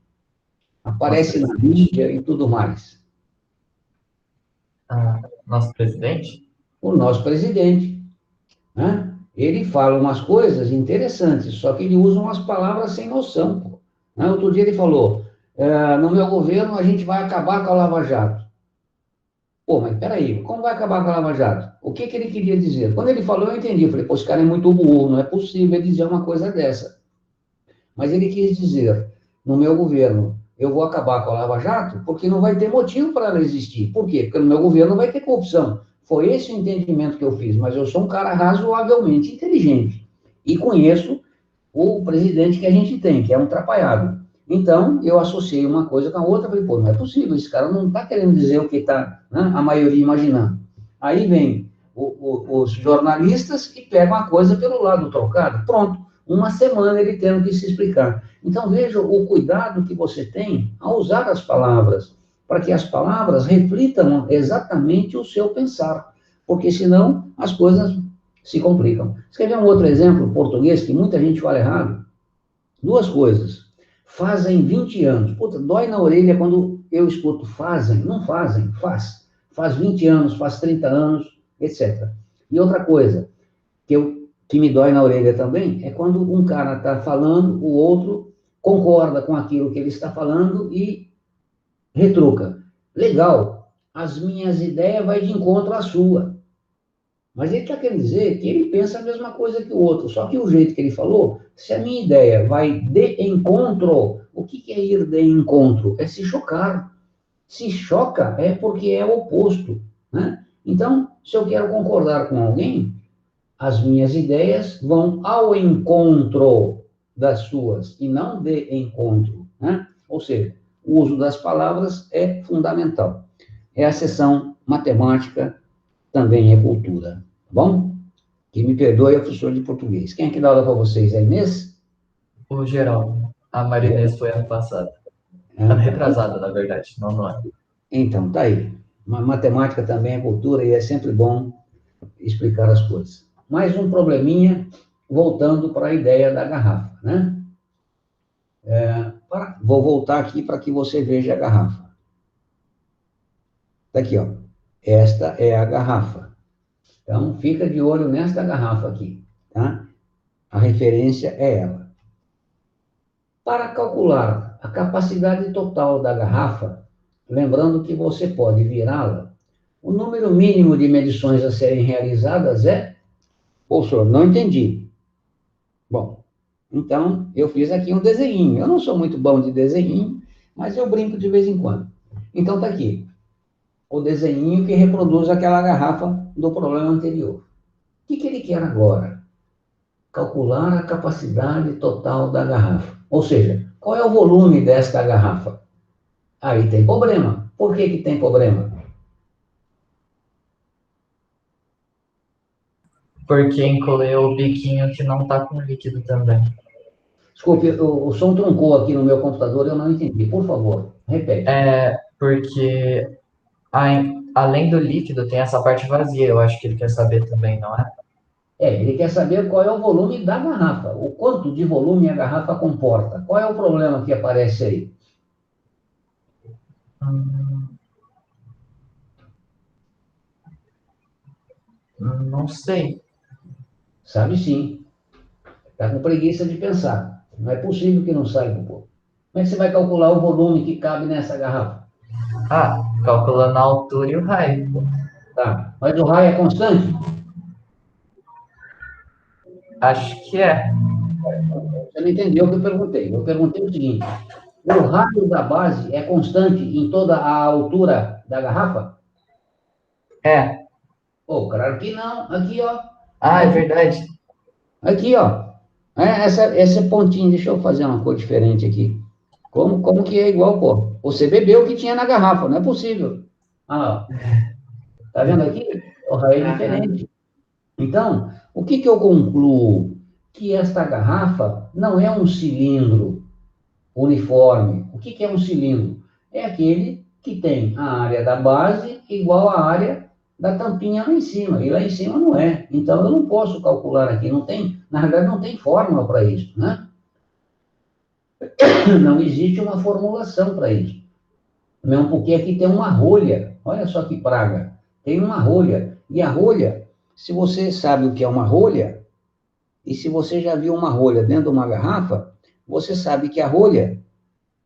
Aparece na mídia e tudo mais. Nosso presidente? O nosso presidente. Né? Ele fala umas coisas interessantes, só que ele usa umas palavras sem noção. Pô. Né? Outro dia ele falou, no meu governo a gente vai acabar com a Lava Jato. Pô, mas peraí, como vai acabar com a Lava Jato? O que ele queria dizer? Quando ele falou, eu entendi. Eu falei, pô, esse cara é muito burro, não é possível ele dizer uma coisa dessa. Mas ele quis dizer, no meu governo, eu vou acabar com a Lava Jato porque não vai ter motivo para ela existir. Por quê? Porque no meu governo vai ter corrupção. Foi esse o entendimento que eu fiz, mas eu sou um cara razoavelmente inteligente e conheço o presidente que a gente tem, que é um trapalhado. Então, eu associei uma coisa com a outra, falei, pô, não é possível, esse cara não está querendo dizer o que está, né, a maioria imaginando. Aí vem os jornalistas e pegam a coisa pelo lado trocado, pronto, uma semana ele tendo que se explicar. Então, veja o cuidado que você tem ao usar as palavras, para que as palavras reflitam exatamente o seu pensar, porque senão as coisas se complicam. Você quer ver um outro exemplo português que muita gente fala errado? Duas coisas. Fazem 20 anos. Puta, dói na orelha quando eu escuto fazem. Não fazem, faz. Faz 20 anos, faz 30 anos, etc. E outra coisa que me dói na orelha também é quando um cara está falando, o outro concorda com aquilo que ele está falando e retruca. Legal, as minhas ideias vai de encontro à sua. Mas ele está querendo dizer que ele pensa a mesma coisa que o outro, só que o jeito que ele falou, se a minha ideia vai de encontro, o que é ir de encontro? É se chocar. Se choca é porque é oposto, né? Então, se eu quero concordar com alguém, as minhas ideias vão ao encontro das suas e não de encontro, né? Ou seja, o uso das palavras é fundamental. É a seção matemática, também é cultura, tá bom? Que me perdoe, é o professor de português. Quem é que dá aula para vocês? É Inês? O Geraldo. A Marinês foi ano passado. Ano retrasado, na verdade, não é. Então, tá aí. Matemática também é cultura e é sempre bom explicar as coisas. Mais um probleminha, voltando para a ideia da garrafa, né? Vou voltar aqui para que você veja a garrafa. Tá aqui, ó. Esta é a garrafa. Então, fica de olho nesta garrafa aqui, tá? A referência é ela. Para calcular a capacidade total da garrafa, lembrando que você pode virá-la, o número mínimo de medições a serem realizadas é... Professor, não entendi. Bom, então, eu fiz aqui um desenho. Eu não sou muito bom de desenho, mas eu brinco de vez em quando. Então, tá aqui. O desenho que reproduz aquela garrafa do problema anterior. O que ele quer agora? Calcular a capacidade total da garrafa. Ou seja, qual é o volume desta garrafa? Aí tem problema. Por que tem problema? Porque encolheu o biquinho que não está com líquido também. Desculpe, o som truncou aqui no meu computador, eu não entendi. Por favor, repete. Porque além do líquido, tem essa parte vazia, eu acho que ele quer saber também, não é? Ele quer saber qual é o volume da garrafa, o quanto de volume a garrafa comporta. Qual é o problema que aparece aí? Não sei. Sabe sim. Está com preguiça de pensar. Não é possível que não saiba, pô. Como é que você vai calcular o volume que cabe nessa garrafa? Calculando a altura e o raio. Tá. Mas o raio é constante? Acho que é. Você não entendeu o que eu perguntei. Eu perguntei o seguinte: o raio da base é constante em toda a altura da garrafa? É. Claro que não. Aqui, ó. É verdade. Aqui, ó. Esse pontinho, deixa eu fazer uma cor diferente aqui. Como que é igual, pô? Você bebeu o que tinha na garrafa, não é possível. Tá vendo aqui? Porra, é diferente. Então, o que eu concluo? Que esta garrafa não é um cilindro uniforme. O que é um cilindro? É aquele que tem a área da base igual à área da tampinha lá em cima. E lá em cima não é. Então, eu não posso calcular aqui. Não tem, na verdade, não tem fórmula para isso, né? Não existe uma formulação para isso. Mesmo porque aqui tem uma rolha. Olha só que praga. Tem uma rolha. E a rolha, se você sabe o que é uma rolha, e se você já viu uma rolha dentro de uma garrafa, você sabe que a rolha,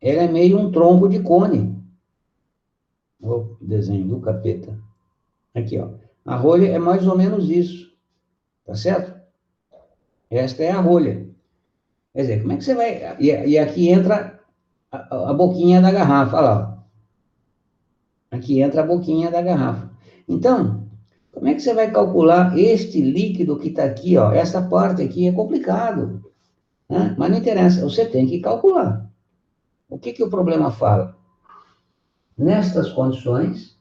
ela é meio um tronco de cone. O desenho do capeta. Aqui, ó. A rolha é mais ou menos isso. Tá certo? Esta é a rolha. Quer dizer, como é que você vai... E aqui entra a boquinha da garrafa. Olha lá. Aqui entra a boquinha da garrafa. Então, como é que você vai calcular este líquido que está aqui, ó? Essa parte aqui é complicado, né? Mas não interessa, você tem que calcular. O que o problema fala? Nestas condições,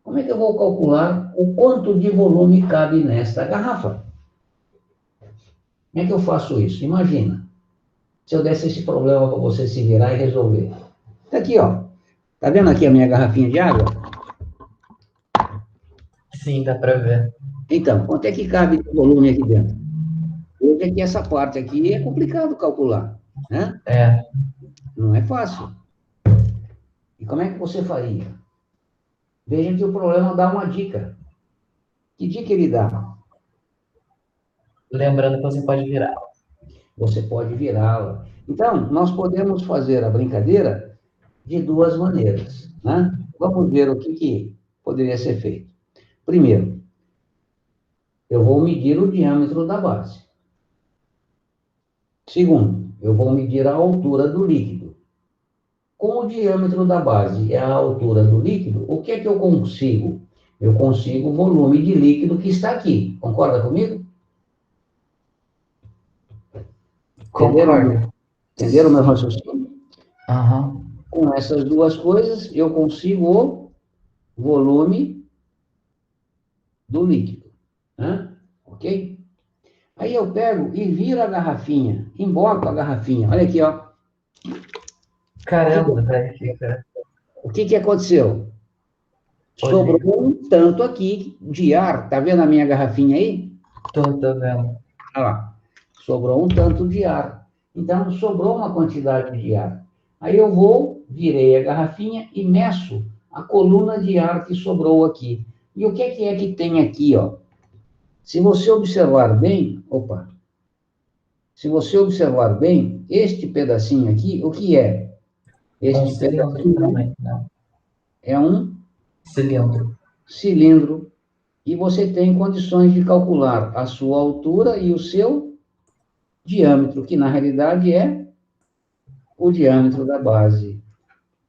como é que eu vou calcular o quanto de volume cabe nesta garrafa? Como é que eu faço isso? Imagina, se eu desse esse problema para você se virar e resolver. Tá aqui, ó. Tá vendo aqui a minha garrafinha de água? Sim, dá para ver. Então, quanto é que cabe de volume aqui dentro? Hoje aqui, essa parte aqui é complicado calcular, né? É. Não é fácil. E como é que você faria? Veja que o problema dá uma dica. Que dica ele dá? Lembrando que você pode virar. Você pode virá-la. Então, nós podemos fazer a brincadeira de duas maneiras, né? Vamos ver o que poderia ser feito. Primeiro, eu vou medir o diâmetro da base. Segundo, eu vou medir a altura do líquido. Com o diâmetro da base e a altura do líquido, o que é que eu consigo? Eu consigo o volume de líquido que está aqui. Concorda comigo? Concordo. Entenderam o meu raciocínio? Aham. Com essas duas coisas, eu consigo o volume do líquido, né? Ok? Aí eu pego e viro a garrafinha, emboco a garrafinha. Olha aqui, ó. Caramba, velho, fica. O que aconteceu? Olha. Sobrou um tanto aqui de ar. Tá vendo a minha garrafinha aí? Tô vendo. Olha lá. Sobrou um tanto de ar. Então, sobrou uma quantidade de ar. Aí eu virei a garrafinha e meço a coluna de ar que sobrou aqui. E o que é que tem aqui, ó? Se você observar bem, se você observar bem, este pedacinho aqui, o que é? Este cilindro também, não. É um Cilindro. cilindro. E você tem condições de calcular a sua altura e o seu diâmetro, que na realidade é o diâmetro da base.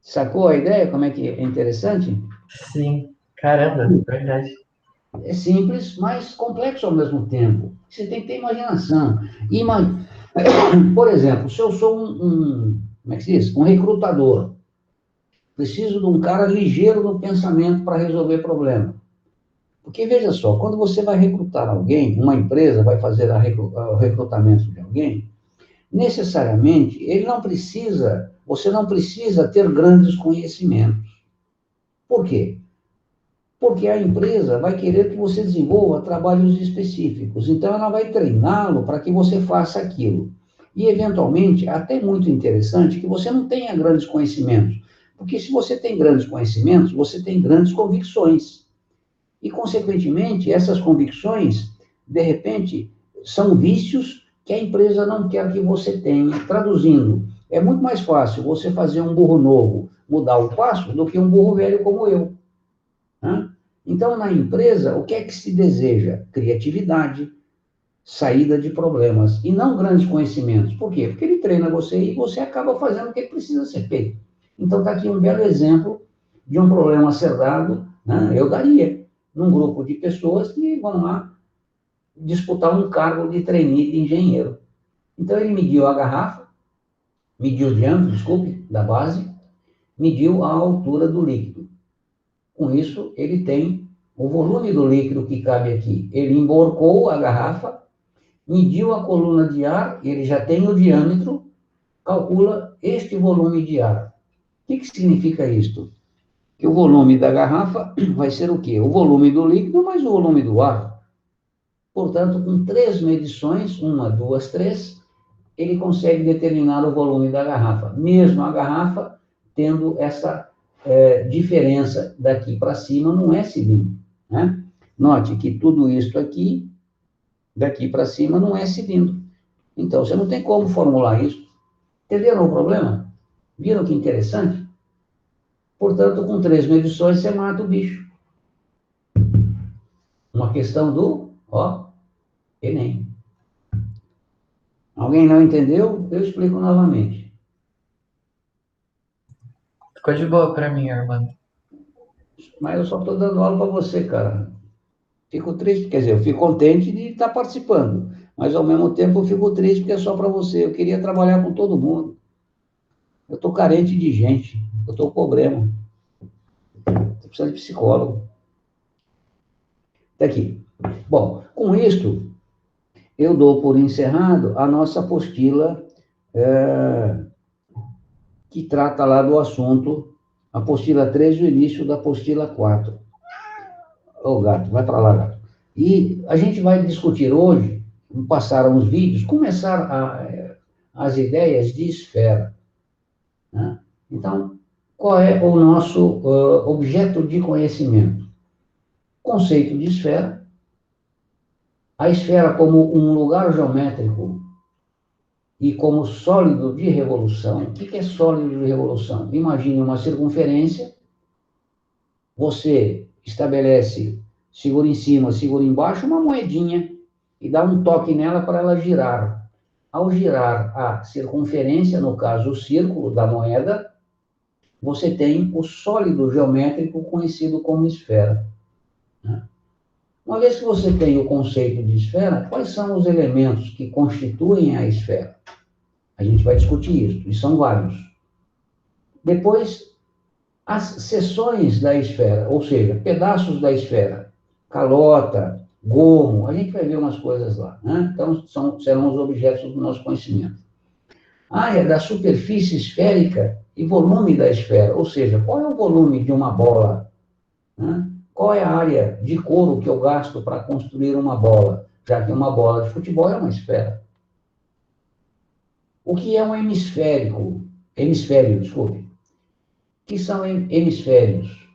Sacou a ideia? Como é que é interessante? Sim. Caramba, verdade. É simples, mas complexo ao mesmo tempo. Você tem que ter imaginação. Por exemplo, se eu sou como é que se diz? Um recrutador, preciso de um cara ligeiro no pensamento para resolver problema. Porque, veja só, quando você vai recrutar alguém, uma empresa vai fazer o recrutamento de alguém, necessariamente, você não precisa ter grandes conhecimentos. Por quê? Porque a empresa vai querer que você desenvolva trabalhos específicos. Então, ela vai treiná-lo para que você faça aquilo. E, eventualmente, até muito interessante, que você não tenha grandes conhecimentos. Porque se você tem grandes conhecimentos, você tem grandes convicções. E, consequentemente, essas convicções, de repente, são vícios que a empresa não quer que você tenha. Traduzindo, é muito mais fácil você fazer um burro novo mudar o passo do que um burro velho como eu. Né? Então, na empresa, o que é que se deseja? Criatividade, saída de problemas, e não grandes conhecimentos. Por quê? Porque ele treina você e você acaba fazendo o que precisa ser feito. Então, está aqui um belo exemplo de um problema a ser dado, né? Eu daria num grupo de pessoas que vão lá disputar um cargo de trainee de engenheiro. Então, ele mediu a garrafa, mediu o diâmetro, da base, mediu a altura do líquido. Com isso, ele tem o volume do líquido que cabe aqui. Ele emborcou a garrafa, mediu a coluna de ar, ele já tem o diâmetro, calcula este volume de ar. O que significa isto? Que o volume da garrafa vai ser o quê? O volume do líquido mais o volume do ar. Portanto, com 3 medições, 1, 2, 3, ele consegue determinar o volume da garrafa, mesmo a garrafa tendo essa diferença daqui para cima num S-bin, né? Note que tudo isso aqui, daqui para cima, não é cilindro. Então, você não tem como formular isso. Entenderam o problema? Viram que interessante? Portanto, com 3 medições, você mata o bicho. Uma questão do, Enem. Alguém não entendeu? Eu explico novamente. Ficou de boa para mim, Armando. Mas eu só estou dando aula para você, cara. Fico triste, quer dizer, eu fico contente de estar participando, mas ao mesmo tempo eu fico triste porque é só para você. Eu queria trabalhar com todo mundo. Eu estou carente de gente, eu estou com problema. Estou precisando de psicólogo. Está aqui. Bom, com isto, eu dou por encerrado a nossa apostila que trata lá do assunto, apostila 3 e o início da apostila 4. Ô, gato, vai para lá, gato. E a gente vai discutir hoje, passaram os vídeos, começar as ideias de esfera, né? Então, qual é o nosso objeto de conhecimento? Conceito de esfera. A esfera como um lugar geométrico e como sólido de revolução. O que é sólido de revolução? Imagine uma circunferência, você estabelece, segura em cima, segura embaixo, uma moedinha e dá um toque nela para ela girar. Ao girar a circunferência, no caso o círculo da moeda, você tem o sólido geométrico conhecido como esfera, né? Uma vez que você tem o conceito de esfera, quais são os elementos que constituem a esfera? A gente vai discutir isso, e são vários. Depois, as seções da esfera, ou seja, pedaços da esfera, calota, gomo, a gente vai ver umas coisas lá, né? Então, serão os objetos do nosso conhecimento. Área da superfície esférica e volume da esfera, ou seja, qual é o volume de uma bola, né? Qual é a área de couro que eu gasto para construir uma bola, já que uma bola de futebol é uma esfera. O que é um hemisfério, desculpe. O que são hemisférios?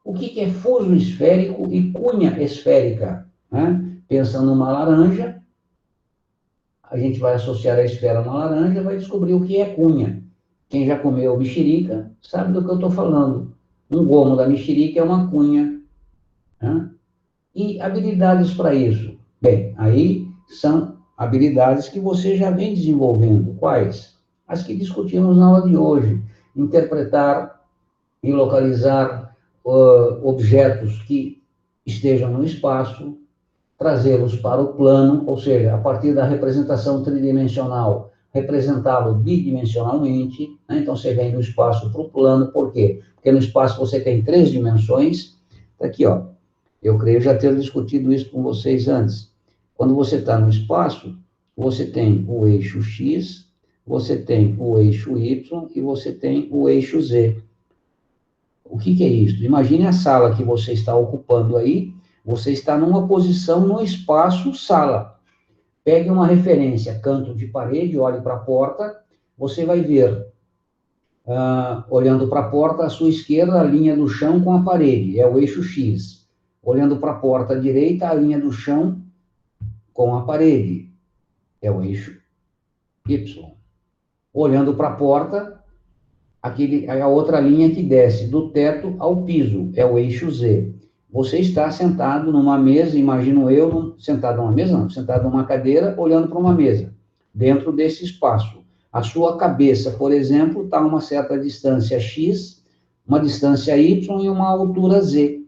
O que é fuso esférico e cunha esférica, né? Pensando numa laranja, a gente vai associar a esfera a uma laranja, vai descobrir o que é cunha. Quem já comeu mexerica sabe do que eu estou falando. Um gomo da mexerica é uma cunha, né? E habilidades para isso? Bem, aí são habilidades que você já vem desenvolvendo. Quais? As que discutimos na aula de hoje. Interpretar e localizar objetos que estejam no espaço, trazê-los para o plano, ou seja, a partir da representação tridimensional, representá-lo bidimensionalmente, né? Então, você vem do espaço para o plano, por quê? Porque no espaço você tem 3 dimensões. Tá aqui, ó. Eu creio já ter discutido isso com vocês antes. Quando você está no espaço, você tem o eixo X, você tem o eixo Y e você tem o eixo Z. O que é isso? Imagine a sala que você está ocupando aí, você está numa posição no espaço sala. Pegue uma referência, canto de parede, olhe para a porta, você vai ver, olhando para a porta, à sua esquerda, a linha do chão com a parede, é o eixo X. Olhando para a porta à direita, a linha do chão com a parede, é o eixo Y. Olhando para a porta, a outra linha que desce do teto ao piso, é o eixo Z. Você está sentado numa mesa, imagino eu, sentado numa mesa, não, sentado numa cadeira, olhando para uma mesa, dentro desse espaço. A sua cabeça, por exemplo, está a uma certa distância X, uma distância Y e uma altura Z.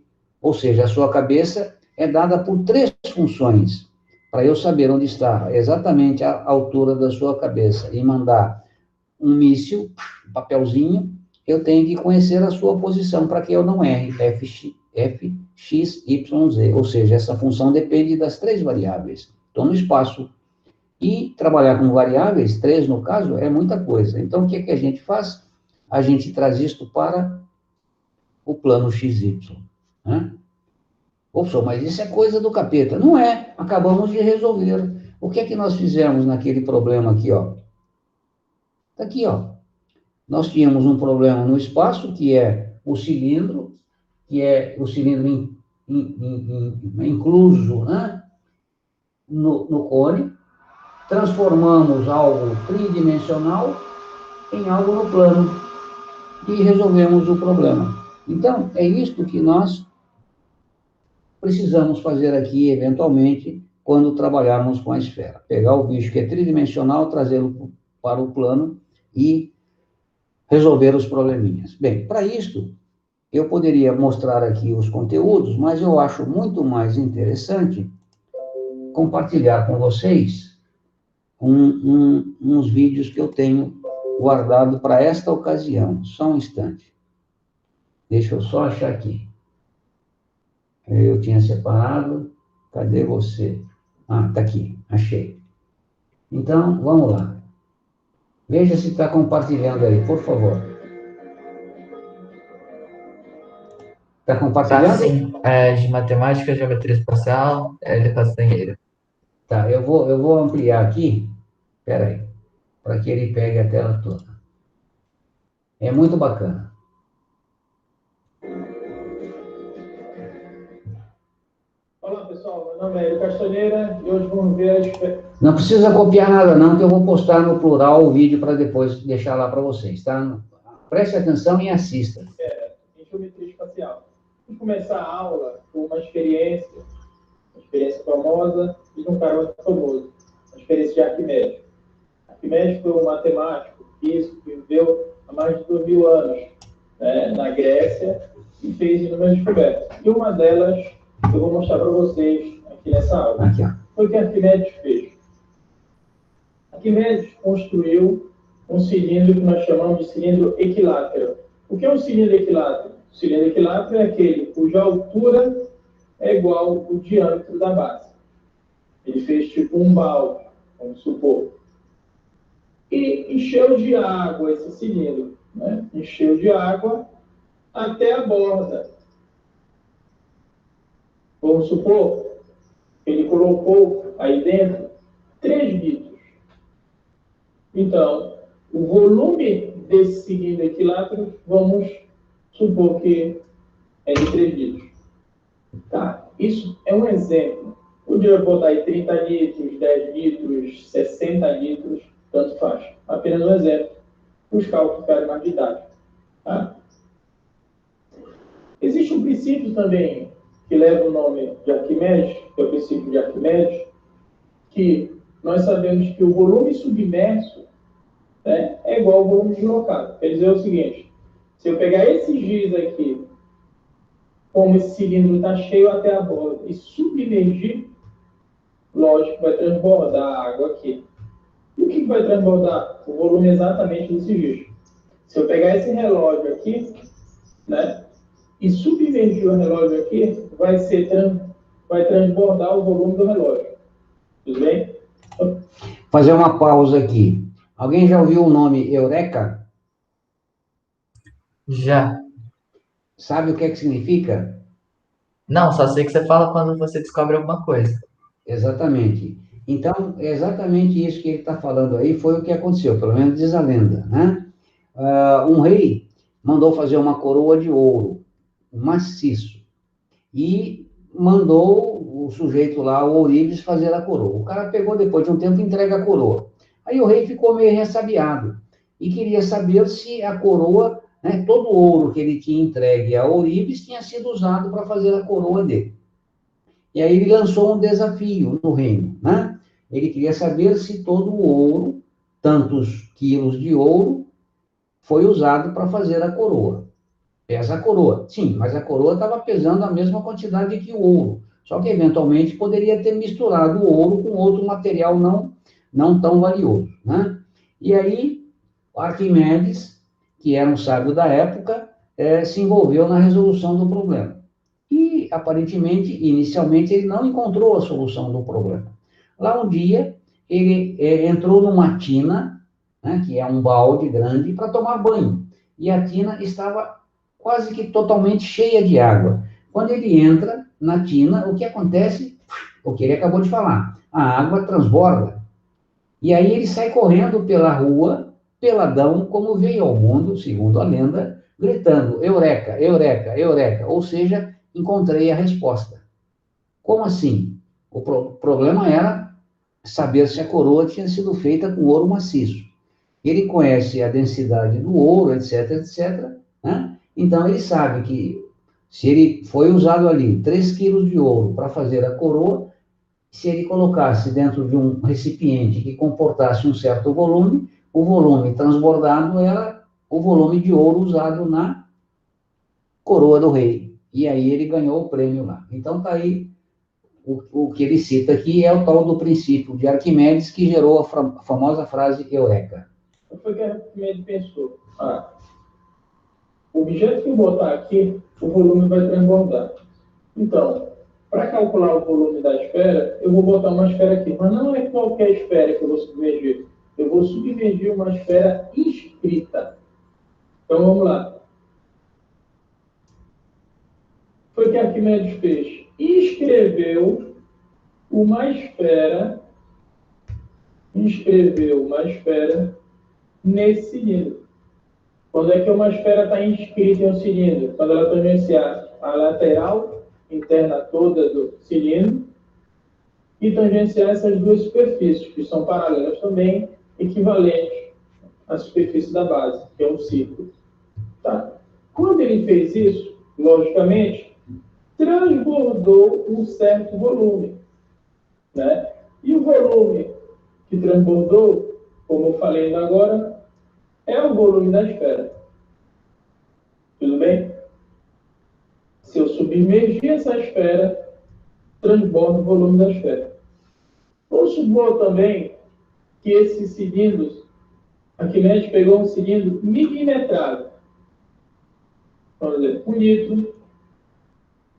Ou seja, a sua cabeça é dada por 3 funções. Para eu saber onde está exatamente a altura da sua cabeça e mandar um míssil, um papelzinho, eu tenho que conhecer a sua posição para que eu não erre. FX x, y, z. Ou seja, essa função depende das 3 variáveis. Estou no espaço. E trabalhar com variáveis, 3 no caso, é muita coisa. Então, o que é que a gente faz? A gente traz isto para o plano XY. Né? Opa, mas isso é coisa do capeta. Não é. Acabamos de resolver. O que é que nós fizemos naquele problema aqui, ó? Está aqui, ó. Nós tínhamos um problema no espaço, que é o cilindro, incluso, né, no cone. Transformamos algo tridimensional em algo no plano e resolvemos o problema. Então, é isto que nós precisamos fazer aqui, eventualmente, quando trabalharmos com a esfera. Pegar o bicho que é tridimensional, trazê-lo para o plano e resolver os probleminhas. Bem, para isto, eu poderia mostrar aqui os conteúdos, mas eu acho muito mais interessante compartilhar com vocês uns vídeos que eu tenho guardado para esta ocasião. Só um instante. Deixa eu só achar aqui. Eu tinha separado. Cadê você? Ah, está aqui. Achei. Então, vamos lá. Veja se está compartilhando aí, por favor. Está compartilhando? Tá, sim. De matemática, geometria espacial, de castanheira. Tá, eu vou ampliar aqui. Espera aí. Para que ele pegue a tela toda. É muito bacana. Olá, pessoal. Meu nome é Hélio Castanheira e hoje vamos ver as... Não precisa copiar nada, não, que eu vou postar no plural o vídeo para depois deixar lá para vocês, tá? Preste atenção e assista. Em geometria espacial. Vamos começar a aula com uma experiência famosa e de um cara muito famoso, a experiência de Arquimedes. Arquimedes foi um matemático, físico, que viveu há mais de 2000 anos, né, na Grécia e fez inúmeras descobertas. E uma delas eu vou mostrar para vocês aqui nessa aula. Aqui, ó. Foi o que Arquimedes fez. Arquimedes construiu um cilindro que nós chamamos de cilindro equilátero. O que é um cilindro equilátero? O cilindro equilátero é aquele cuja altura é igual ao diâmetro da base. Ele fez tipo um balde, vamos supor. E encheu de água esse cilindro, né? Encheu de água até a borda. Vamos supor, ele colocou aí dentro 3 litros. Então, o volume desse cilindro equilátero, vamos supor que é de 3 litros. Tá? Isso é um exemplo. Podia botar aí 30 litros, 10 litros, 60 litros, tanto faz. Apenas um exemplo. Os cálculos ficarem mais didáticos. Tá? Existe um princípio também que leva o nome de Arquimedes, que é o princípio de Arquimedes, que nós sabemos que o volume submerso, né, é igual ao volume deslocado. Quer dizer o seguinte, se eu pegar esse giz aqui, como esse cilindro está cheio até a borda, e submergir, lógico, vai transbordar a água aqui. E o que vai transbordar? O volume exatamente desse giz. Se eu pegar esse relógio aqui, né, e submergir o relógio aqui, vai transbordar o volume do relógio. Tudo bem? Fazer uma pausa aqui. Alguém já ouviu o nome Eureka? Já. Sabe o que é que significa? Não, só sei que você fala quando você descobre alguma coisa. Exatamente. Então, é exatamente isso que ele está falando aí, foi o que aconteceu, pelo menos diz a lenda, né? Um rei mandou fazer uma coroa de ouro, maciço, e mandou o sujeito lá, o ourives, fazer a coroa. O cara pegou, depois de um tempo, entrega a coroa. Aí o rei ficou meio ressabiado, e queria saber se a coroa, né, todo o ouro que ele tinha entregue a ourives tinha sido usado para fazer a coroa dele. E aí ele lançou um desafio no reino, né? Ele queria saber se todo o ouro, tantos quilos de ouro, foi usado para fazer a coroa. Pesa a coroa. Sim, mas a coroa estava pesando a mesma quantidade que o ouro. Só que, eventualmente, poderia ter misturado o ouro com outro material não tão valioso, né? E aí, Arquimedes, que era um sábio da época, se envolveu na resolução do problema. E aparentemente, inicialmente, ele não encontrou a solução do problema. Lá um dia, ele entrou numa tina, né, que é um balde grande, para tomar banho. E a tina estava quase que totalmente cheia de água. Quando ele entra na tina, o que acontece? O que ele acabou de falar. A água transborda. E aí ele sai correndo pela rua, peladão, como veio ao mundo, segundo a lenda, gritando, eureka, eureka, eureka. Ou seja, encontrei a resposta. Como assim? O problema era saber se a coroa tinha sido feita com ouro maciço. Ele conhece a densidade do ouro, etc, etc, né? Então ele sabe que se ele foi usado ali 3 quilos de ouro para fazer a coroa, se ele colocasse dentro de um recipiente que comportasse um certo volume, o volume transbordado era o volume de ouro usado na coroa do rei. E aí ele ganhou o prêmio lá. Então está aí o que ele cita aqui, é o tal do princípio de Arquimedes que gerou a famosa frase eureka. O que foi que Arquimedes pensou? O objeto que eu botar aqui, o volume vai transbordar. Então, para calcular o volume da esfera, eu vou botar uma esfera aqui. Mas não é qualquer esfera que eu vou submergir. Eu vou submergir uma esfera inscrita. Então, vamos lá. Foi o que Arquimedes fez. Inscreveu uma esfera nesse cilindro. Quando é que uma esfera está inscrita em um cilindro? Quando ela tangenciar a lateral interna toda do cilindro e tangenciar essas duas superfícies, que são paralelas também, equivalentes à superfície da base, que é um círculo. Tá? Quando ele fez isso, logicamente, transbordou um certo volume, né? E o volume que transbordou, como eu falei ainda agora, é o volume da esfera. Tudo bem? Se eu submergir essa esfera, transborda o volume da esfera. Vamos supor também que esses cilindros, Arquimedes pegou um cilindro milimetrado. Vamos dizer, 1 litro,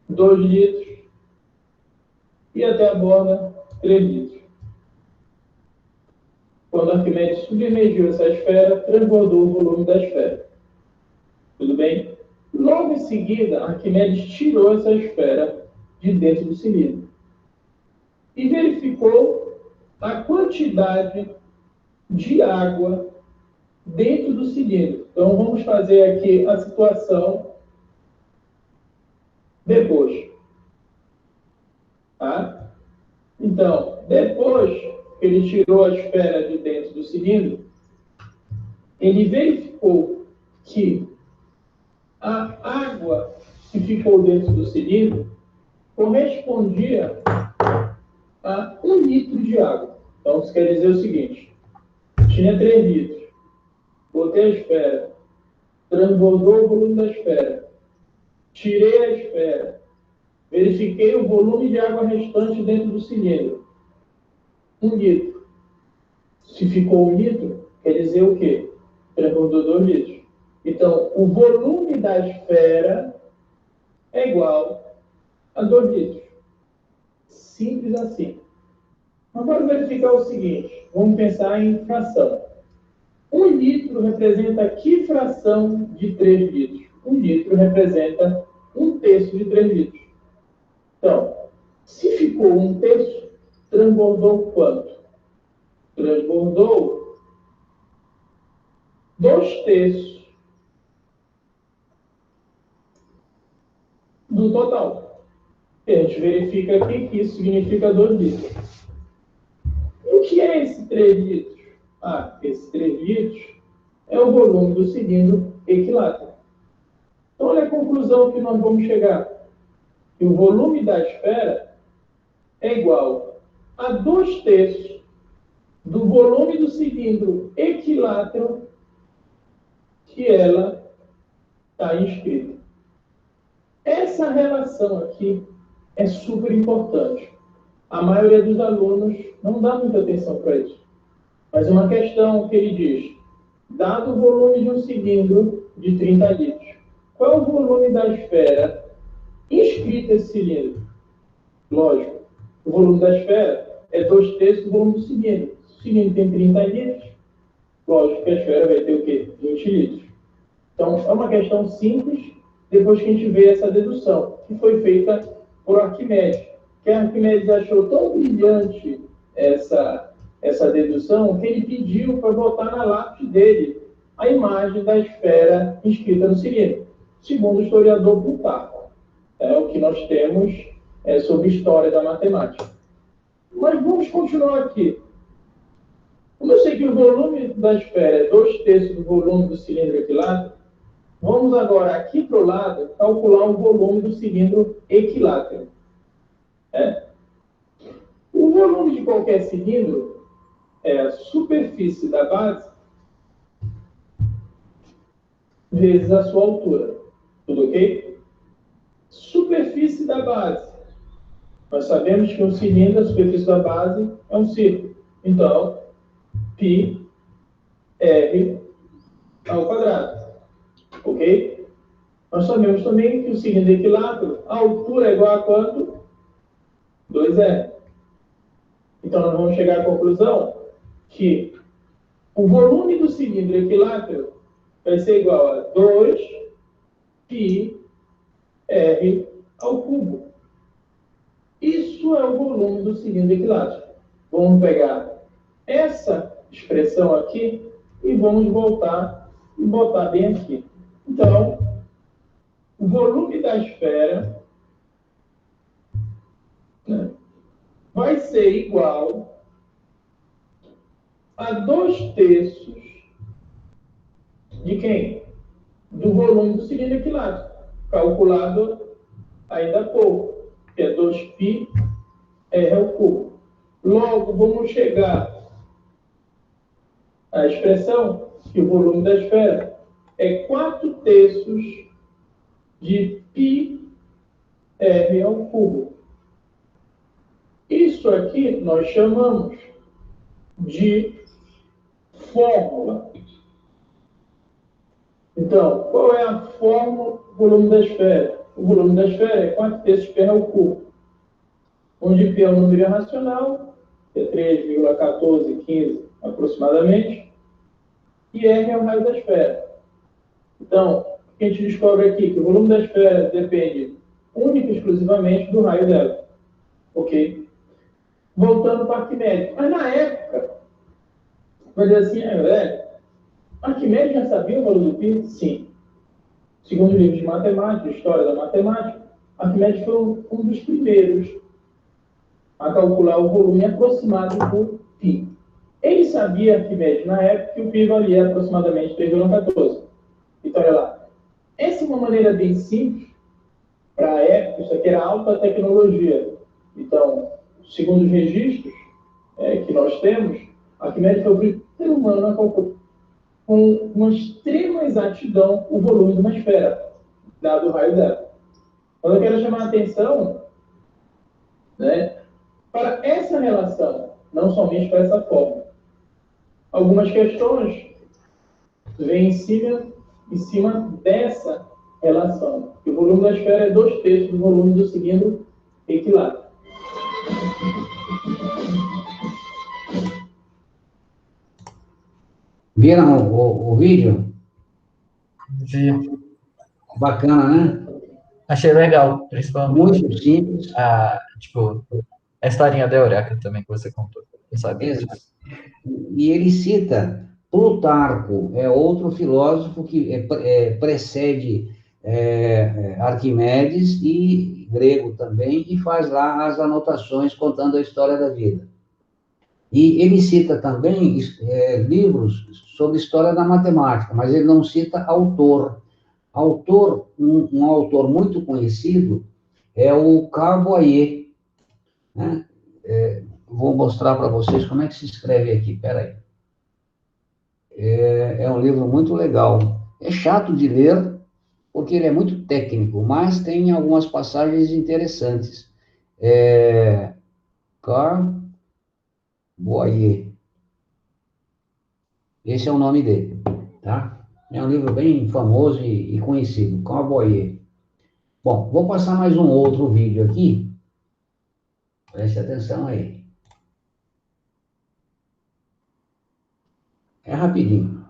2 litros e até a borda 3 litros. Quando Arquimedes submergiu essa esfera, transbordou o volume da esfera. Tudo bem? Logo em seguida, Arquimedes tirou essa esfera de dentro do cilindro e verificou a quantidade de água dentro do cilindro. Então, vamos fazer aqui a situação depois. Tá? Então, depois que ele tirou a esfera de dentro do cilindro, ele verificou que a água que ficou dentro do cilindro correspondia a 1 litro de água. Então, isso quer dizer o seguinte: tinha 3 litros, botei a esfera, transbordou o volume da esfera, tirei a esfera, verifiquei o volume de água restante dentro do cilindro. 1 litro. Se ficou 1 litro, quer dizer o quê? Transbordou 2 litros. Então, o volume da esfera é igual a 2 litros. Simples assim. Agora, verificar o seguinte. Vamos pensar em fração. 1 litro representa que fração de 3 litros? 1 litro representa 1/3 de 3 litros. Então, se ficou 1/3, transbordou quanto? Transbordou 2/3 do total. E a gente verifica aqui que isso significa 2 litros. O que é esse 3 litros? Esse 3 litros é o volume do cilindro equilátero. Então, olha a conclusão que nós vamos chegar. Que o volume da esfera é igual a 2/3 do volume do cilindro equilátero que ela está inscrita. Essa relação aqui é super importante. A maioria dos alunos não dá muita atenção para isso. Mas é uma questão que ele diz: dado o volume de um cilindro de 30 litros, qual é o volume da esfera inscrito esse cilindro. Lógico, o volume da esfera é 2/3 do volume do cilindro. Se o cilindro tem 30 litros, lógico que a esfera vai ter o quê? 20 litros. Então, é uma questão simples, depois que a gente vê essa dedução, que foi feita por Arquimedes. Que Arquimedes achou tão brilhante essa dedução, que ele pediu para botar na lápide dele a imagem da esfera inscrita no cilindro, segundo o historiador Plutarco. É o que nós temos sobre história da matemática. Mas vamos continuar aqui. Como eu sei que o volume da esfera é 2/3 do volume do cilindro equilátero, vamos agora aqui para o lado calcular o volume do cilindro equilátero. O volume de qualquer cilindro é a superfície da base vezes a sua altura. Tudo ok? Superfície da base. Nós sabemos que um cilindro, a superfície da base, é um círculo. Então, πr ao quadrado. Ok? Nós sabemos também que o cilindro equilátero, a altura é igual a quanto? 2r. Então, nós vamos chegar à conclusão que o volume do cilindro equilátero vai ser igual a 2πr ao cubo. Isso é o volume do cilindro equilátero. Vamos pegar essa expressão aqui e vamos voltar e botar bem aqui. Então, o volume da esfera, né, vai ser igual a 2/3 de quem? Do volume do cilindro equilátero, calculado ainda há pouco, que é 2πr ao cubo. Logo, vamos chegar à expressão que o volume da esfera é 4/3 de πr ao cubo. Isso aqui nós chamamos de fórmula. Então, qual é a fórmula do volume da esfera? O volume da esfera é 4/3 de π ao cubo, onde π é um número irracional, que é 3,1415 aproximadamente, e R é o raio da esfera. Então, o que a gente descobre aqui? Que o volume da esfera depende única e exclusivamente do raio dela. Ok? Voltando para Arquimedes. Mas na época, vai dizer assim, Arquimedes já sabia o valor do π? Sim. Segundo o livro de matemática, História da Matemática, Arquimedes foi um dos primeiros a calcular o volume aproximado do π. Ele sabia, Arquimedes, na época, que o π valia aproximadamente 3,14. Então, olha lá. Essa é uma maneira bem simples, para a época, isso aqui era alta tecnologia. Então, segundo os registros que nós temos, Arquimedes foi o primeiro humano a calcular com uma extrema exatidão o volume de uma esfera, dado o raio dela. Mas eu quero chamar a atenção, né, para essa relação, não somente para essa forma. Algumas questões vêm em cima dessa relação. O volume da esfera é 2/3 do volume do cilindro equilátero. Viram o vídeo? Vi. Bacana, né? Achei legal, principalmente Muito simples. a historinha da Eureka também que você contou. Eu sabia disso. Exato. E ele cita Plutarco, é outro filósofo que precede Arquimedes, e grego também, e faz lá as anotações contando a história da vida. E ele cita também livros sobre história da matemática, mas ele não cita autor. Um autor muito conhecido é o Carbonnier, né? Vou mostrar para vocês como é que se escreve aqui, peraí. É um livro muito legal. É chato de ler, porque ele é muito técnico, mas tem algumas passagens interessantes. Carbonnier. Esse é o nome dele, tá? É um livro bem famoso e conhecido, Carbonnier. Bom, vou passar mais um outro vídeo aqui. Preste atenção aí. É rapidinho.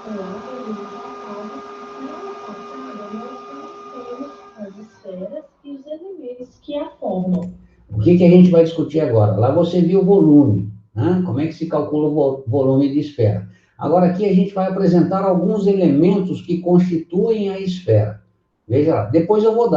Olá, bem-vindos ao quadro. Na passada, nós conhecemos as esferas e os elementos que a formam. O que a gente vai discutir agora? Lá você viu o volume, né? Como é que se calcula o volume de esfera. Agora aqui a gente vai apresentar alguns elementos que constituem a esfera. Veja lá, depois eu vou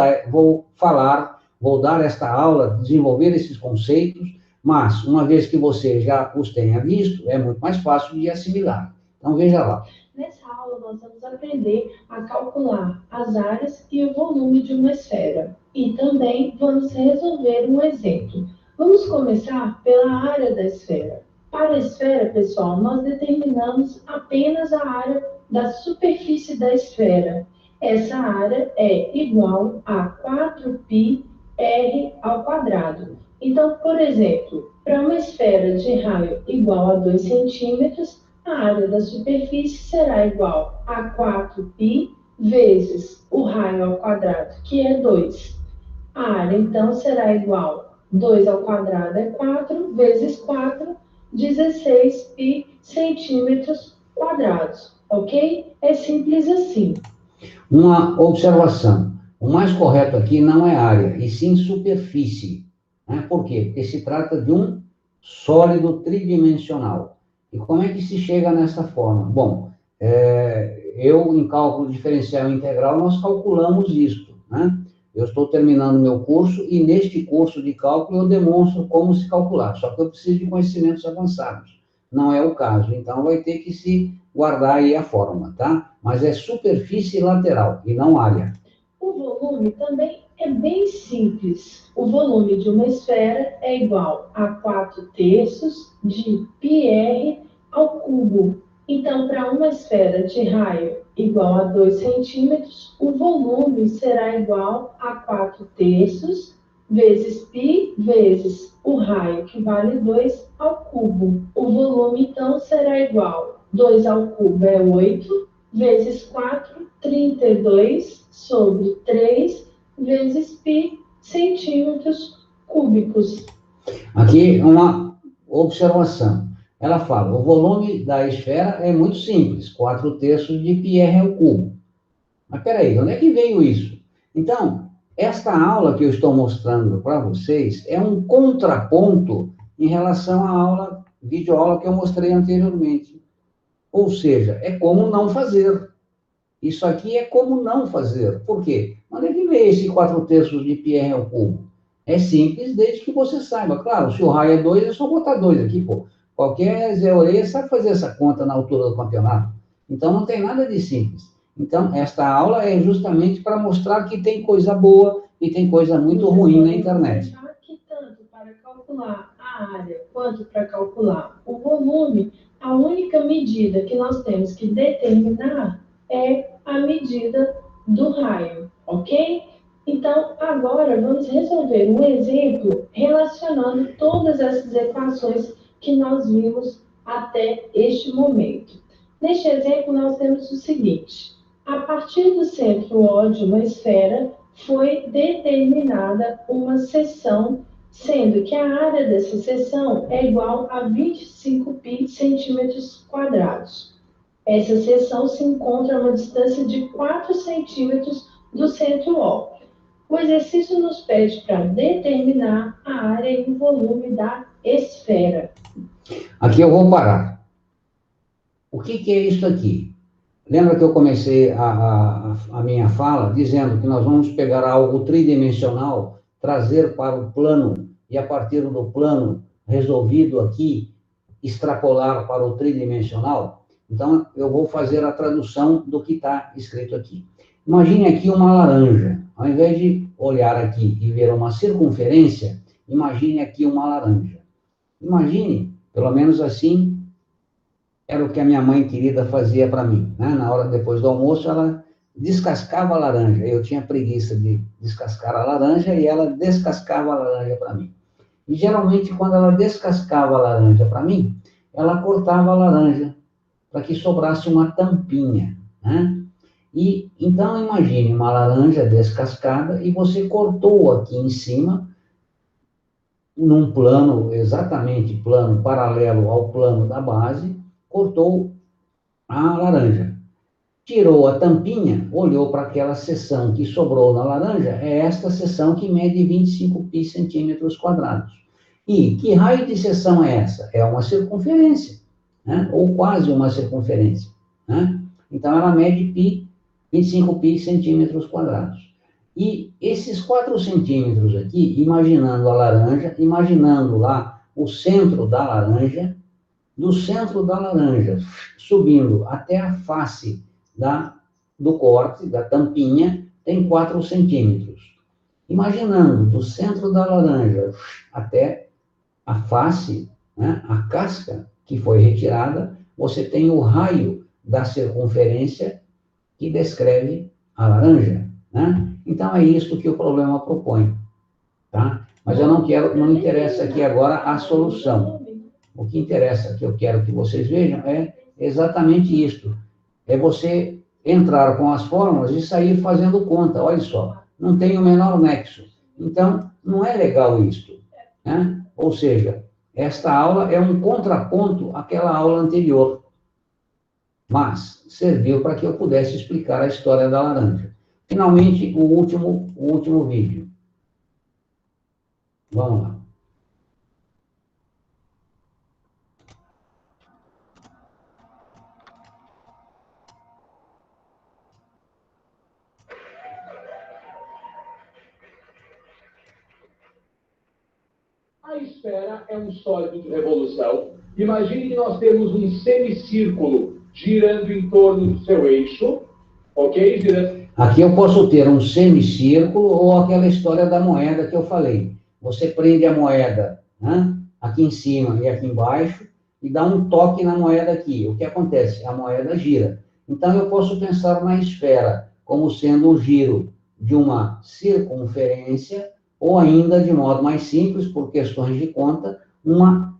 dar esta aula, desenvolver esses conceitos, mas uma vez que você já os tenha visto, é muito mais fácil de assimilar. Então veja lá. Nessa aula, nós vamos aprender a calcular as áreas e o volume de uma esfera. E também vamos resolver um exemplo. Vamos começar pela área da esfera. Para a esfera, pessoal, nós determinamos apenas a área da superfície da esfera. Essa área é igual a 4πr ao quadrado. Então, por exemplo, para uma esfera de raio igual a 2 centímetros, a área da superfície será igual a 4π vezes o raio ao quadrado, que é 2. A área, então, será igual a 2 ao quadrado é 4, vezes 4, 16π centímetros quadrados, ok? É simples assim. Uma observação. O mais correto aqui não é área, e sim superfície. Né? Por quê? Porque se trata de um sólido tridimensional. E como é que se chega nessa forma? Bom, em cálculo diferencial integral, nós calculamos isto, né? Eu estou terminando meu curso e neste curso de cálculo eu demonstro como se calcular, só que eu preciso de conhecimentos avançados. Não é o caso, então vai ter que se guardar aí a fórmula, tá? Mas é superfície lateral e não área. O volume também é bem simples. O volume de uma esfera é igual a 4/3 de πr ao cubo. Então, para uma esfera de raio igual a 2 centímetros, o volume será igual a 4/3 vezes π vezes o raio, que vale 2, ao cubo. O volume, então, será igual a 2 ao cubo é 8, vezes 4, 32, sobre 3, vezes π centímetros cúbicos. Aqui uma observação. Ela fala, o volume da esfera é muito simples, 4/3 de πr ao cubo. Mas peraí, onde é que veio isso? Então, esta aula que eu estou mostrando para vocês é um contraponto em relação à videoaula que eu mostrei anteriormente. Ou seja, é como não fazer. Isso aqui é como não fazer. Por quê? Onde é que veio esse 4/3 de πr ao cubo? É simples, desde que você saiba. Claro, se o raio é 2, é só botar 2 aqui, pô. Qualquer Zé Orelha sabe fazer essa conta na altura do campeonato. Então, não tem nada de simples. Então, esta aula é justamente para mostrar que tem coisa boa e tem coisa muito ruim na internet. Que tanto para calcular a área quanto para calcular o volume, a única medida que nós temos que determinar é a medida do raio, ok? Então, agora vamos resolver um exemplo relacionando todas essas equações que nós vimos até este momento. Neste exemplo, nós temos o seguinte: a partir do centro O de uma esfera, foi determinada uma seção, sendo que a área dessa seção é igual a 25π centímetros quadrados. Essa seção se encontra a uma distância de 4 centímetros do centro O. O exercício nos pede para determinar a área e o volume da esfera. Aqui eu vou parar. O que é isso aqui? Lembra que eu comecei a minha fala dizendo que nós vamos pegar algo tridimensional, trazer para o plano, e a partir do plano resolvido aqui, extrapolar para o tridimensional? Então, eu vou fazer a tradução do que está escrito aqui. Imagine aqui uma laranja. Ao invés de olhar aqui e ver uma circunferência, imagine aqui uma laranja. Imagine, pelo menos assim, era o que a minha mãe querida fazia para mim, né? Na hora depois do almoço, ela descascava a laranja. Eu tinha preguiça de descascar a laranja e ela descascava a laranja para mim. E geralmente, quando ela descascava a laranja para mim, ela cortava a laranja para que sobrasse uma tampinha, né? E, então, imagine uma laranja descascada e você cortou aqui em cima, num plano, exatamente plano paralelo ao plano da base, cortou a laranja. Tirou a tampinha, olhou para aquela seção que sobrou na laranja, é esta seção que mede 25 pi centímetros quadrados. E que raio de seção é essa? É uma circunferência, né? Ou quase uma circunferência, né? Então, ela mede 25 pi centímetros quadrados. E esses 4 centímetros aqui, imaginando a laranja, imaginando lá o centro da laranja, do centro da laranja, subindo até a face do corte, da tampinha, tem 4 centímetros. Imaginando do centro da laranja até a face, né, a casca que foi retirada, você tem o raio da circunferência que descreve a laranja, né? Então, é isso que o problema propõe, tá? Mas eu não interessa aqui agora a solução. O que interessa, que eu quero que vocês vejam, é exatamente isto. É você entrar com as fórmulas e sair fazendo conta. Olha só, não tem o menor nexo. Então, não é legal isto, né? Ou seja, esta aula é um contraponto àquela aula anterior. Mas serviu para que eu pudesse explicar a história da laranja. Finalmente, o último vídeo. Vamos lá. A esfera é um sólido de revolução. Imagine que nós temos um semicírculo girando em torno do seu eixo, ok? Aqui eu posso ter um semicírculo ou aquela história da moeda que eu falei. Você prende a moeda, né, aqui em cima e aqui embaixo e dá um toque na moeda aqui. O que acontece? A moeda gira. Então, eu posso pensar na esfera como sendo o giro de uma circunferência ou ainda, de modo mais simples, por questões de conta, uma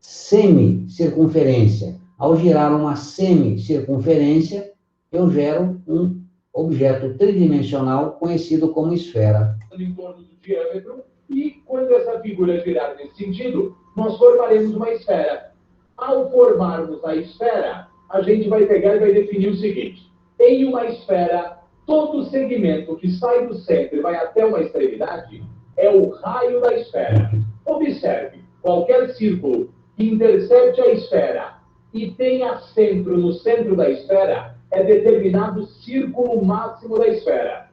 semicircunferência. Ao girar uma semicircunferência, eu gero um objeto tridimensional conhecido como esfera. Em torno do diâmetro, e quando essa figura girar nesse sentido, nós formaremos uma esfera. Ao formarmos a esfera, a gente vai pegar e vai definir o seguinte: em uma esfera, todo segmento que sai do centro e vai até uma extremidade é o raio da esfera. Observe, qualquer círculo que intercepte a esfera e tenha centro no centro da esfera é determinado círculo máximo da esfera.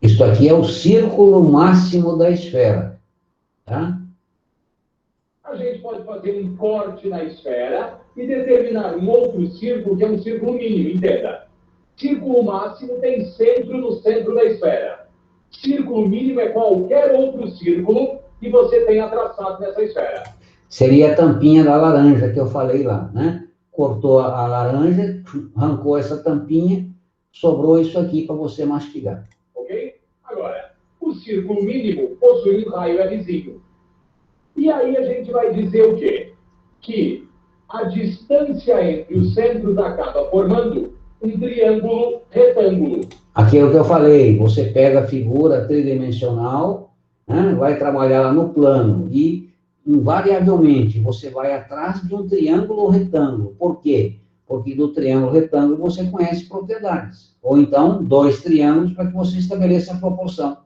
Isto aqui é o círculo máximo da esfera, tá? A gente pode fazer um corte na esfera e determinar um outro círculo, que é um círculo mínimo, entenda. Círculo máximo tem centro no centro da esfera. Círculo mínimo é qualquer outro círculo que você tenha traçado nessa esfera. Seria a tampinha da laranja que eu falei lá, né? Cortou a laranja, arrancou essa tampinha, sobrou isso aqui para você mastigar. Ok? Agora, o círculo mínimo possui um raio Rzinho. E aí a gente vai dizer o quê? Que a distância entre os centros acaba formando um triângulo retângulo. Aquilo que eu falei, você pega a figura tridimensional, né, vai trabalhar lá no plano e, invariavelmente, você vai atrás de um triângulo ou retângulo. Por quê? Porque do triângulo retângulo você conhece propriedades. Ou então, 2 triângulos para que você estabeleça a proporção.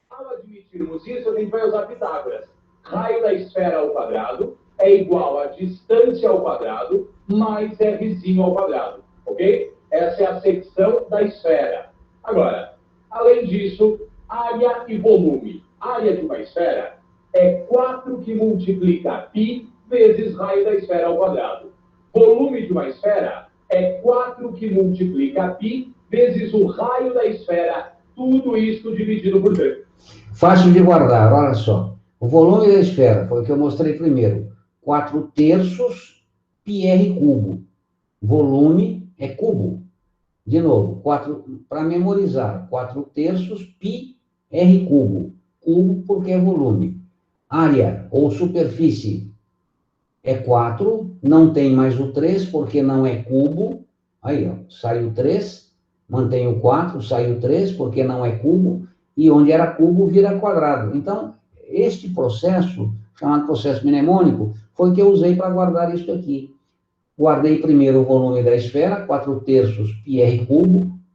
Ao admitirmos isso, a gente vai usar Pitágoras. Raio da esfera ao quadrado é igual a distância ao quadrado mais Rzinho ao quadrado, ok? Essa é a secção da esfera. Agora, além disso, área e volume. Área de uma esfera é 4 que multiplica π vezes raio da esfera ao quadrado. Volume de uma esfera é 4 que multiplica π vezes o raio da esfera, tudo isso dividido por 3. Fácil de guardar, olha só. O volume da esfera, foi o que eu mostrei primeiro, 4/3 πr cubo. Volume é cubo. De novo, para memorizar, 4/3 πr cubo. Cubo porque é volume. Área ou superfície é 4, não tem mais o 3 porque não é cubo. Aí, ó, sai o 3. mantenho 4, saiu 3, porque não é cubo, e onde era cubo vira quadrado. Então, este processo, chamado processo mnemônico, foi que eu usei para guardar isso aqui. Guardei primeiro o volume da esfera, 4/3 πr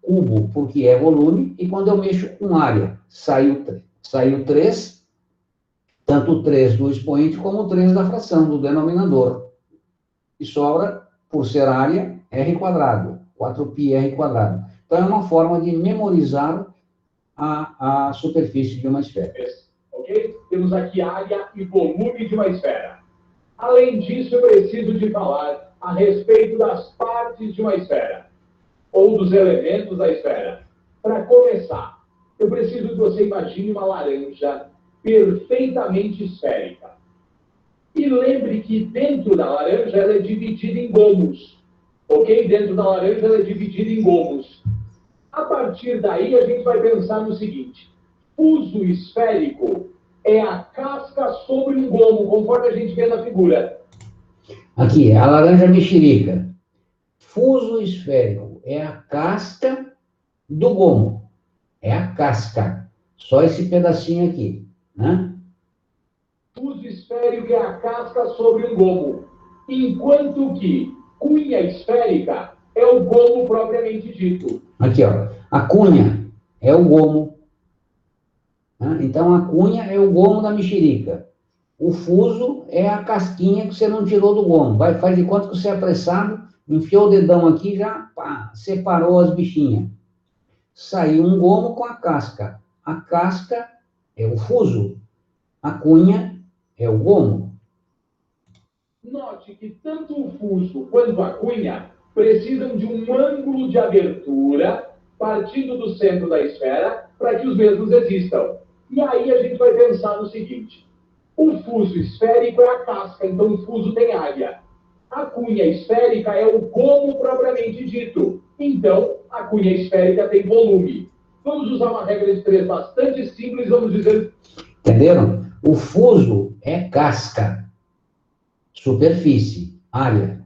cubo porque é volume, e quando eu mexo com área, saiu 3, tanto o 3 do expoente como o 3 da fração, do denominador. E sobra, por ser área, r², 4πr². Então, é uma forma de memorizar a superfície de uma esfera. Ok? Temos aqui área e volume de uma esfera. Além disso, eu preciso de falar a respeito das partes de uma esfera, ou dos elementos da esfera. Para começar, eu preciso que você imagine uma laranja perfeitamente esférica. E lembre que dentro da laranja ela é dividida em gomos. Ok? Dentro da laranja ela é dividida em gomos. A partir daí, a gente vai pensar no seguinte: fuso esférico é a casca sobre um gomo, conforme a gente vê na figura. Aqui, a laranja mexerica. Fuso esférico é a casca do gomo. É a casca. Só esse pedacinho aqui, né? Fuso esférico é a casca sobre um gomo, enquanto que cunha esférica é o gomo propriamente dito. Aqui, ó. A cunha é o gomo. Né? Então, a cunha é o gomo da mexerica. O fuso é a casquinha que você não tirou do gomo. Faz de conta que você é apressado, enfiou o dedão aqui e já separou as bichinhas. Saiu um gomo com a casca. A casca é o fuso. A cunha é o gomo. Note que tanto o fuso quanto a cunha precisam de um ângulo de abertura partindo do centro da esfera para que os mesmos existam. E aí a gente vai pensar no seguinte: o fuso esférico é a casca, então o fuso tem área. A cunha esférica é o gomo propriamente dito, então a cunha esférica tem volume. Vamos usar uma regra de 3 bastante simples, vamos dizer... Entenderam? O fuso é casca, superfície, área.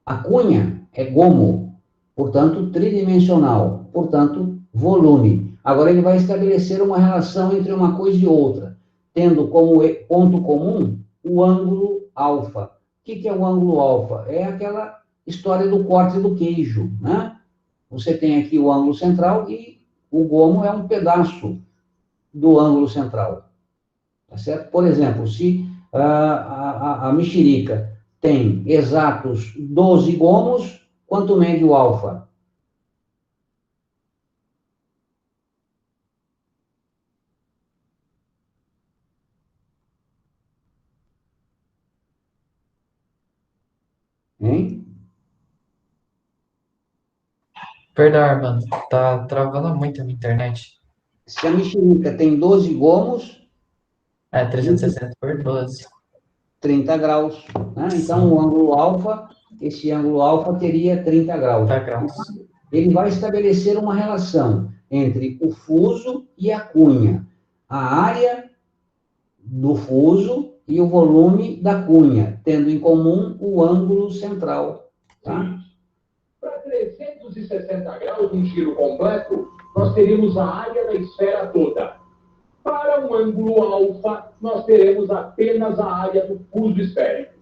A cunha é gomo, portanto, tridimensional, portanto, volume. Agora ele vai estabelecer uma relação entre uma coisa e outra, tendo como ponto comum o ângulo alfa. O que é o ângulo alfa? É aquela história do corte do queijo, né? Você tem aqui o ângulo central e o gomo é um pedaço do ângulo central. Tá certo? Por exemplo, se a mexerica tem exatos 12 gomos, quanto mede o alfa? Hein? Perdão, Armando. Tá travando muito a minha internet. Se a mexerica tem 12 gomos, É 360 por 12. 30 graus. Né? Então, o ângulo alfa, esse ângulo alfa teria 30 graus. 30 graus. Ele vai estabelecer uma relação entre o fuso e a cunha. A área do fuso e o volume da cunha, tendo em comum o ângulo central. Tá? Para 360 graus, um giro completo, nós teríamos a área da esfera toda. Para um ângulo alfa, nós teremos apenas a área do fuso esférico.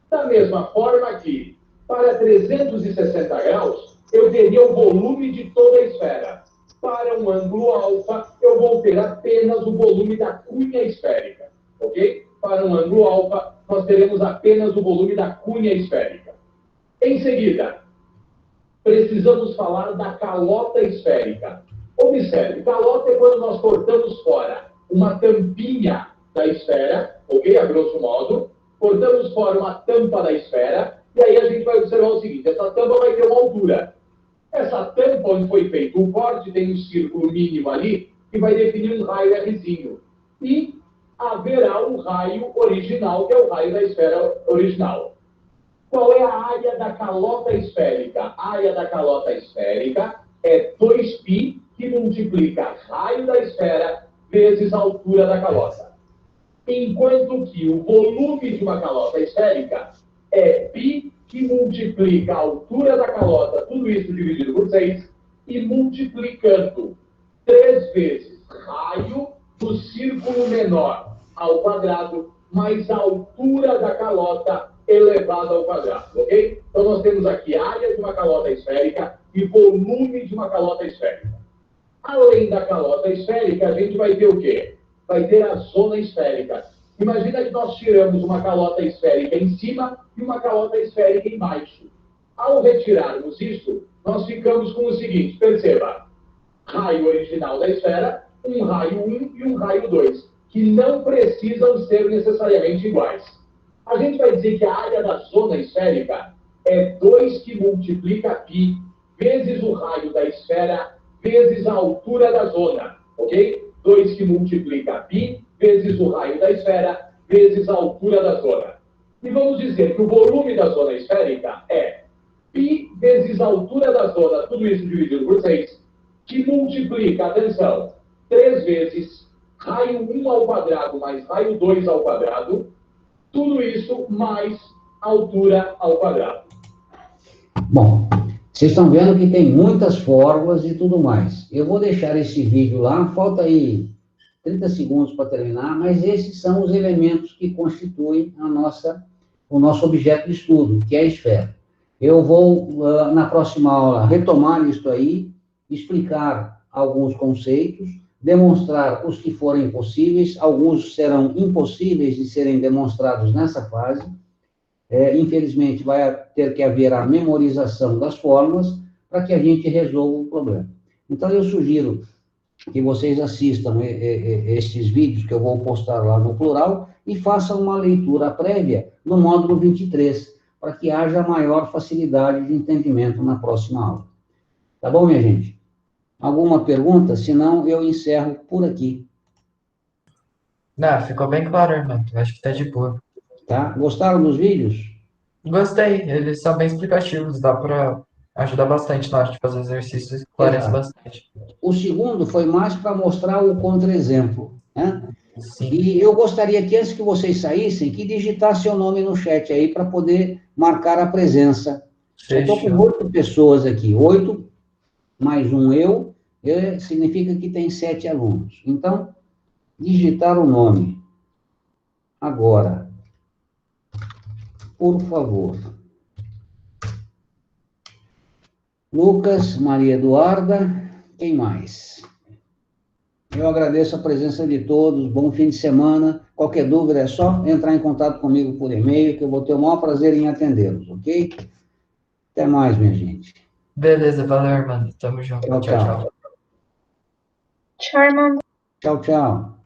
Da mesma forma que, para 360 graus, eu teria o volume de toda a esfera. Para um ângulo alfa, eu vou ter apenas o volume da cunha esférica. Ok? Para um ângulo alfa, nós teremos apenas o volume da cunha esférica. Em seguida, precisamos falar da calota esférica. Observe, calota é quando nós cortamos fora uma tampinha da esfera, ok? A grosso modo, cortamos fora uma tampa da esfera, e aí a gente vai observar o seguinte: essa tampa vai ter uma altura. Essa tampa onde foi feito o corte tem um círculo mínimo ali, que vai definir um raio Rzinho. E haverá um raio original, que é o raio da esfera original. Qual é a área da calota esférica? A área da calota esférica é 2π, que multiplica raio da esfera vezes a altura da calota. Enquanto que o volume de uma calota esférica é π, que multiplica a altura da calota, tudo isso dividido por 6, e multiplicando 3 vezes raio do círculo menor ao quadrado mais a altura da calota elevada ao quadrado, ok? Então, nós temos aqui área de uma calota esférica e volume de uma calota esférica. Além da calota esférica, a gente vai ter o quê? Vai ter a zona esférica. Imagina que nós tiramos uma calota esférica em cima e uma calota esférica embaixo. Ao retirarmos isso, nós ficamos com o seguinte, perceba, raio original da esfera, um raio 1 e um raio 2, que não precisam ser necessariamente iguais. A gente vai dizer que a área da zona esférica é 2 que multiplica π vezes o raio da esfera vezes a altura da zona, ok? 2 que multiplica π vezes o raio da esfera vezes a altura da zona. E vamos dizer que o volume da zona esférica é π vezes a altura da zona, tudo isso dividido por 6, que multiplica, atenção, 3 vezes raio 1 ao quadrado mais raio 2 ao quadrado, tudo isso mais altura ao quadrado. Bom, vocês estão vendo que tem muitas fórmulas e tudo mais. Eu vou deixar esse vídeo lá, falta aí 30 segundos para terminar, mas esses são os elementos que constituem o nosso objeto de estudo, que é a esfera. Eu vou, na próxima aula, retomar isso aí, explicar alguns conceitos, demonstrar os que forem possíveis, alguns serão impossíveis de serem demonstrados nessa fase. Infelizmente, vai ter que haver a memorização das fórmulas para que a gente resolva o problema. Então, eu sugiro que vocês assistam estes vídeos que eu vou postar lá no Plural e façam uma leitura prévia no módulo 23, para que haja maior facilidade de entendimento na próxima aula. Tá bom, minha gente? Alguma pergunta? Se não, eu encerro por aqui. Não, ficou bem claro, irmão. Acho que tá de boa. Tá? Gostaram dos vídeos? Gostei, eles são bem explicativos, dá para ajudar bastante na hora de fazer exercícios, esclarece Exato. bastante. O segundo foi mais para mostrar o contra-exemplo, né? Sim. E eu gostaria que, antes que vocês saíssem, que digitasse o nome no chat aí para poder marcar a presença. Eu estou com 8 pessoas aqui, 8 mais um eu, significa que tem 7 alunos. Então, digitar o nome. Agora, por favor. Lucas, Maria Eduarda, quem mais? Eu agradeço a presença de todos, bom fim de semana. Qualquer dúvida é só entrar em contato comigo por e-mail, que eu vou ter o maior prazer em atendê-los, ok? Até mais, minha gente. Beleza, valeu, irmão. Tamo junto. Tchau, tchau. Tchau, irmão. Tchau, tchau.